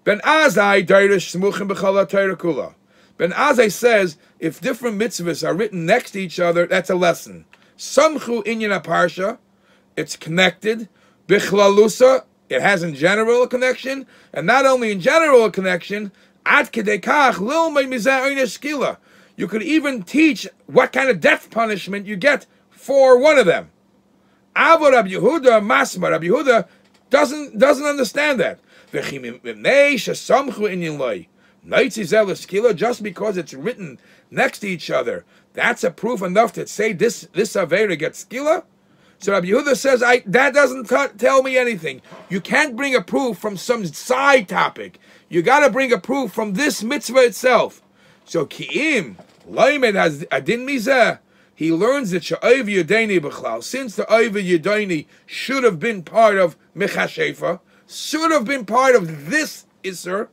Ben Azai darish smuchim b'chala Torah kula. Ben Azai says, if different mitzvahs are written next to each other, that's a lesson. Samchu inyan parsha, it's connected. Bichlalusa, it has in general a connection, and not only in general a connection, ad kedekach lilmei mizeh oynesh skila. You could even teach what kind of death punishment you get for one of them. Avo Rabbi Yehuda masma. Rabbi Yehuda doesn't understand that. Just because it's written next to each other, that's a proof enough to say this avera gets skila. So Rabbi Yehuda says, that doesn't tell me anything. You can't bring a proof from some side topic. You got to bring a proof from this mitzvah itself. So Ki'im, Laimed has Adin Mizeh. He learns that Sha'ayv Yudayni B'chlal, since the Ayv Yudayni should have been part of Mechashefa, should have been part of this Isser,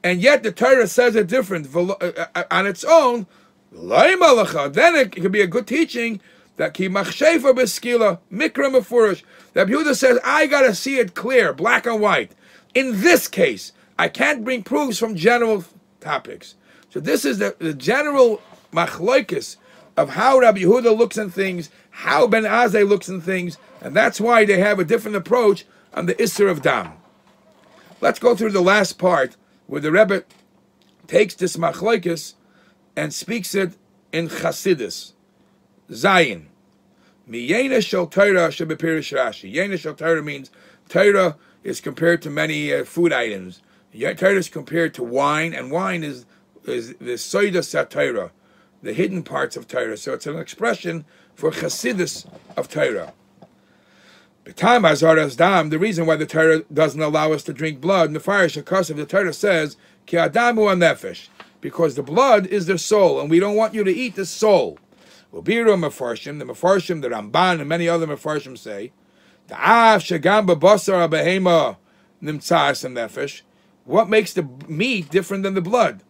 and yet the Torah says it different on its own, then it could be a good teaching that Ki Machshefa B'skila, Mikra Mefurish, that Yehuda says, I got to see it clear, black and white. In this case, I can't bring proofs from general topics. So this is the general machlokes of how Rabbi Yehuda looks at things, how Ben Azai looks at things, and that's why they have a different approach on the Isser of Dam. Let's go through the last part, where the Rebbe takes this machlokes and speaks it in Chasidus. Zayin. Miyena shel Torah shebepirish Rashi. Yena shel Torah means Torah is compared to many food items. Torah is compared to wine, and wine is the soida satira, the hidden parts of Torah. So it's an expression for Chasidus of Torah. B'tam Azaras Dam, the reason why the Torah doesn't allow us to drink blood, Nefarish Akasav, the Torah says, Ki Adamu Nefesh, because the blood is the soul, and we don't want you to eat the soul. Ubiru Mefarshim, the Mefarshim, the Ramban, and many other Mefarshim say, Da'af Shagam B'Basar Behema Nimtzas Nefesh. What makes the meat different than the blood?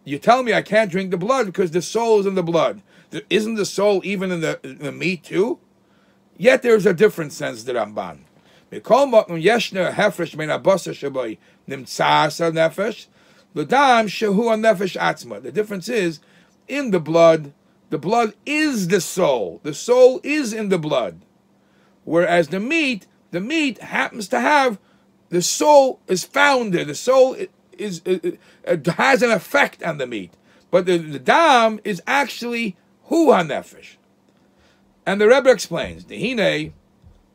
You tell me I can't drink the blood because the soul is in the blood. Isn't the soul even in the meat too? Yet there's a different sense, the Ramban. The difference is, in the blood is the soul. The soul is in the blood. Whereas the meat happens to have, the soul is founded. The soul has an effect on the meat. But the dam is actually hu hanefesh. And the Rebbe explains, Dehine,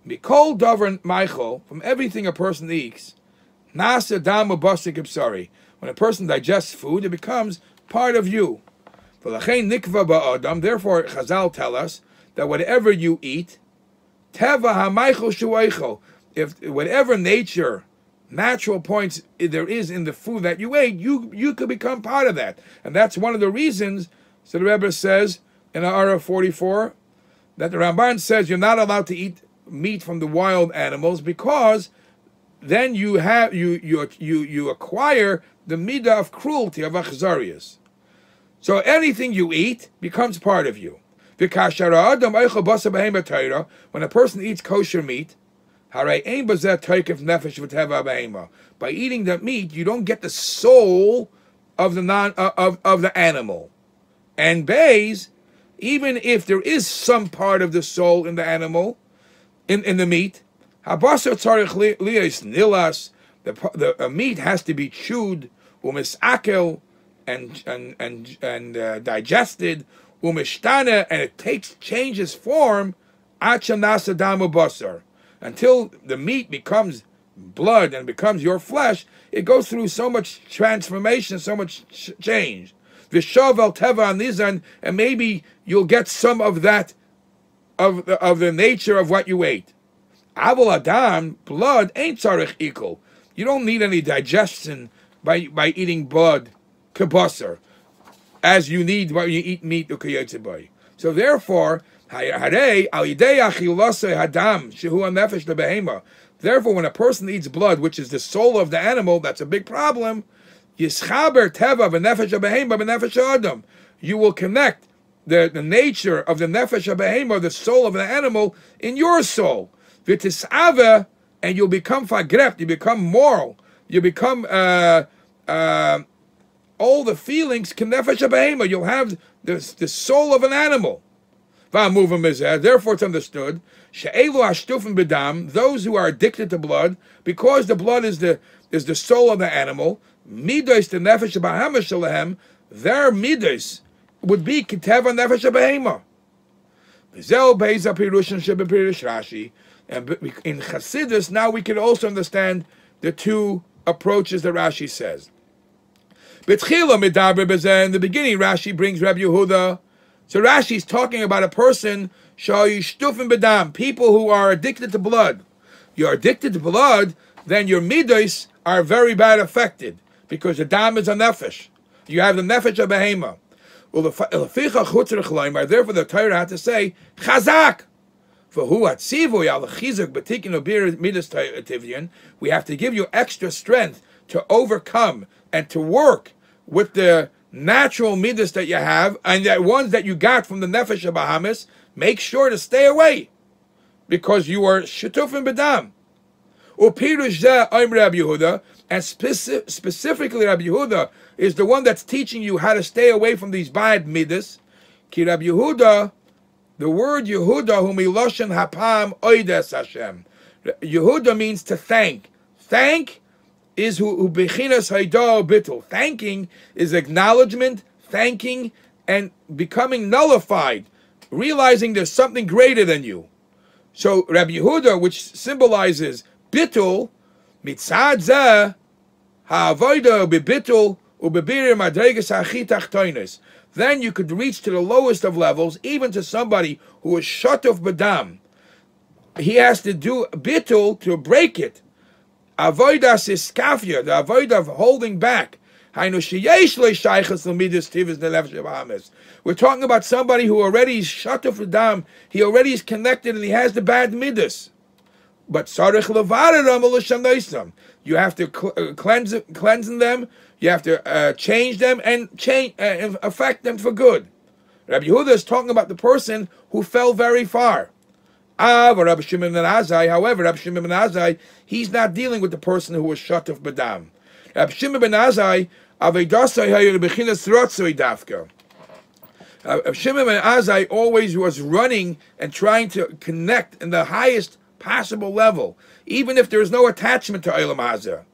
mikol davar meichel, from everything a person eats, nasa dam ubasik ibsari. When a person digests food, it becomes part of you. V'lachein nikva ba'adam, therefore Chazal tell us that whatever you eat, teva ha'meichel shu'eichel, if whatever natural points there is in the food that you ate, you could become part of that. And that's one of the reasons, so the Rebbe says in Ara 44, that the Ramban says you're not allowed to eat meat from the wild animals, because then you acquire the midah of cruelty, of achzarius. So anything you eat becomes part of you. When a person eats kosher meat, by eating that meat, you don't get the soul of the animal. And bays, even if there is some part of the soul in the animal, in the meat, the meat has to be chewed, and digested, and it changes form, until the meat becomes blood and becomes your flesh. It goes through so much transformation, so much change. Vishav teva nizan, and maybe you'll get some of that, of the nature of what you ate. Avol adam, blood ain't tzarich ikol. You don't need any digestion by eating blood, kebasar, as you need when you eat meat ukayetzebai. So therefore, therefore, when a person eats blood, which is the soul of the animal, that's a big problem. You will connect the nature of the nefesh habehema, the soul of the animal, in your soul. And you'll become fagrept, you become moral, you become all the feelings, nefesh habehema, you'll have the soul of an animal. Therefore it's understood, those who are addicted to blood, because the blood is the soul of the animal, midos the nefesh habehema shalahem, their midos would be kiteva nefesh habehema. And in Chassidus, now we can also understand the two approaches that Rashi says. In the beginning, Rashi brings Rabbi Yehuda So Rashi is talking about a person, shayishtufim bedam, people who are addicted to blood. You're addicted to blood, then your midos are very bad affected, because the dam is a nefesh. You have the nefesh of behema. Therefore, the Torah had to say chazak. We have to give you extra strength to overcome and to work with the natural midas that you have, and the ones that you got from the nefesh of Bahamas. Make sure to stay away, because you are shetufim bedam. Upirush zeh omer Rabbi Yehuda, and specifically Rabbi Yehuda is the one that's teaching you how to stay away from these bad midas. Ki Rabbi Yehuda, the word Yehuda, whom iloshen hapam oides Hashem. Yehuda means to thank. Thank is hu bechinas hayda bittul. Thanking is acknowledgement, thanking, and becoming nullified, realizing there's something greater than you. So Rabbi Yehuda, which symbolizes bittul, mitzad zeh ha'avoda bebittul ubebir madregas hachi tachtonis. Then you could reach to the lowest of levels, even to somebody who is shutuf badam. He has to do bittul to break it. Avodas is skafia, the avodah of holding back. We're talking about somebody who already is shutuf badam. He already is connected and he has the bad midas. But you have to cleanse them. You have to change them and affect them for good. Rabbi Yehuda is talking about the person who fell very far. However, Rabbi Shimon ben Azai, he's not dealing with the person who was shatuf badam. Rabbi Shimon ben Azai, Shimon ben Azai always was running and trying to connect in the highest possible level, even if there is no attachment to Olam Hazeh.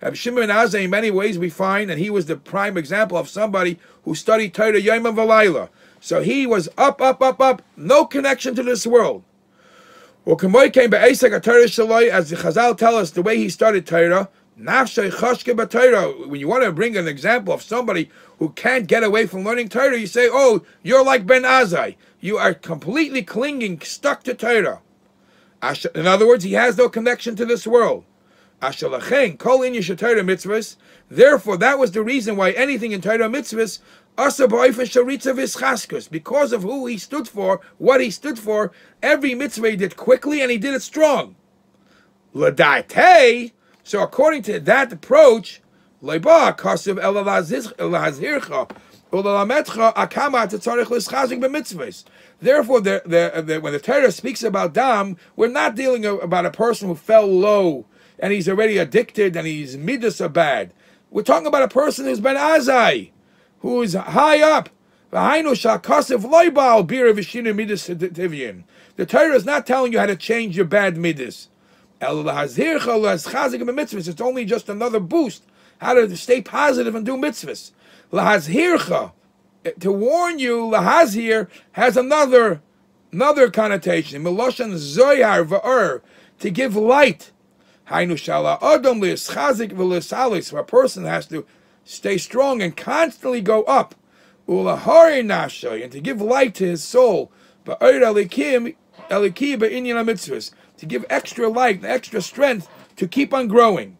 Rabbi Shimon ben Azai, in many ways we find, and he was the prime example of somebody who studied Torah Yom v'Layla. So he was up, no connection to this world. Well, Kamoy came by Asek Torah Shaloi, as the Chazal tell us, the way he started Torah. Nafshay Chashke b'Torah. When you want to bring an example of somebody who can't get away from learning Torah, you say, "Oh, you're like Ben Azai. You are completely clinging, stuck to Torah." In other words, he has no connection to this world. Therefore, that was the reason why anything in Torah mitzvahs, because of who he stood for, what he stood for, every mitzvah he did quickly and he did it strong. So according to that approach, therefore, when the Torah speaks about dam, we're not dealing about a person who fell low and he's already addicted and his midas are bad. We're talking about a person who's ben azai, who is high up. The Torah is not telling you how to change your bad midas. It's only just another boost, how to stay positive and do mitzvahs. To warn you, lahazir has another connotation. Miloshan zoyar va'ur, to give light. So a person has to stay strong and constantly go up. And to give light to his soul. To give extra light, extra strength to keep on growing.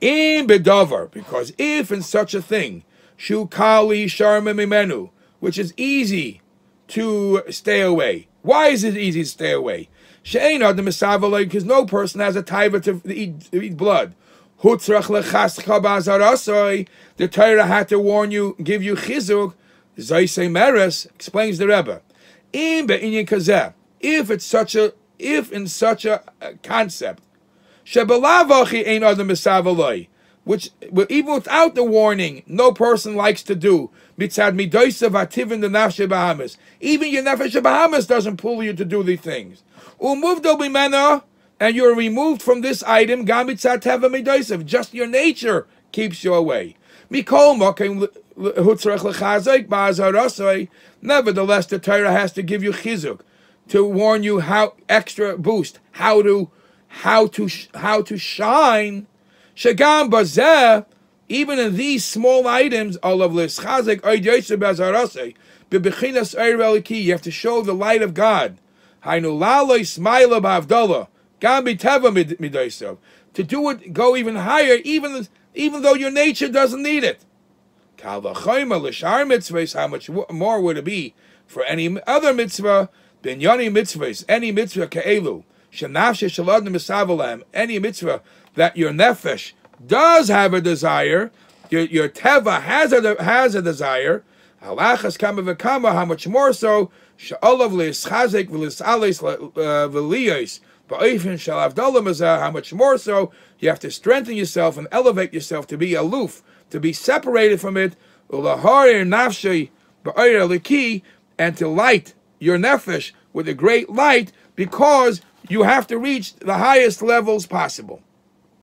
In bedavar, because if in such a thing, shu kali sharma mimenu, which is easy to stay away. Why is it easy to stay away? Because no person has a taiva to eat blood. The Torah had to warn you, give you chizuk. Zaysei Meres explains the Rebbe. If in such a concept, which even without the warning, no person likes to do. Even your nefesh Bahamas doesn't pull you to do these things. And you're removed from this item. Just your nature keeps you away. Nevertheless, the Torah has to give you chizuk to warn you how extra boost, how to shine. Shagam bazeh Even in these small items, you have to show the light of God. To do it, go even higher, even though your nature doesn't need it. How much more would it be for any other mitzvah? Any mitzvah ke'elu. Any mitzvah that your nefesh does have a desire, your teva has a desire. Halachas kama v'kama, how much more so? She'olav le'eschazek v'le'sales v'liyos ba'ofen shel avdala mazah. How much more so? You have to strengthen yourself and elevate yourself to be aloof, to be separated from it. Ulahar nafshei ba'oyer leki, and to light your nefesh with a great light, because you have to reach the highest levels possible.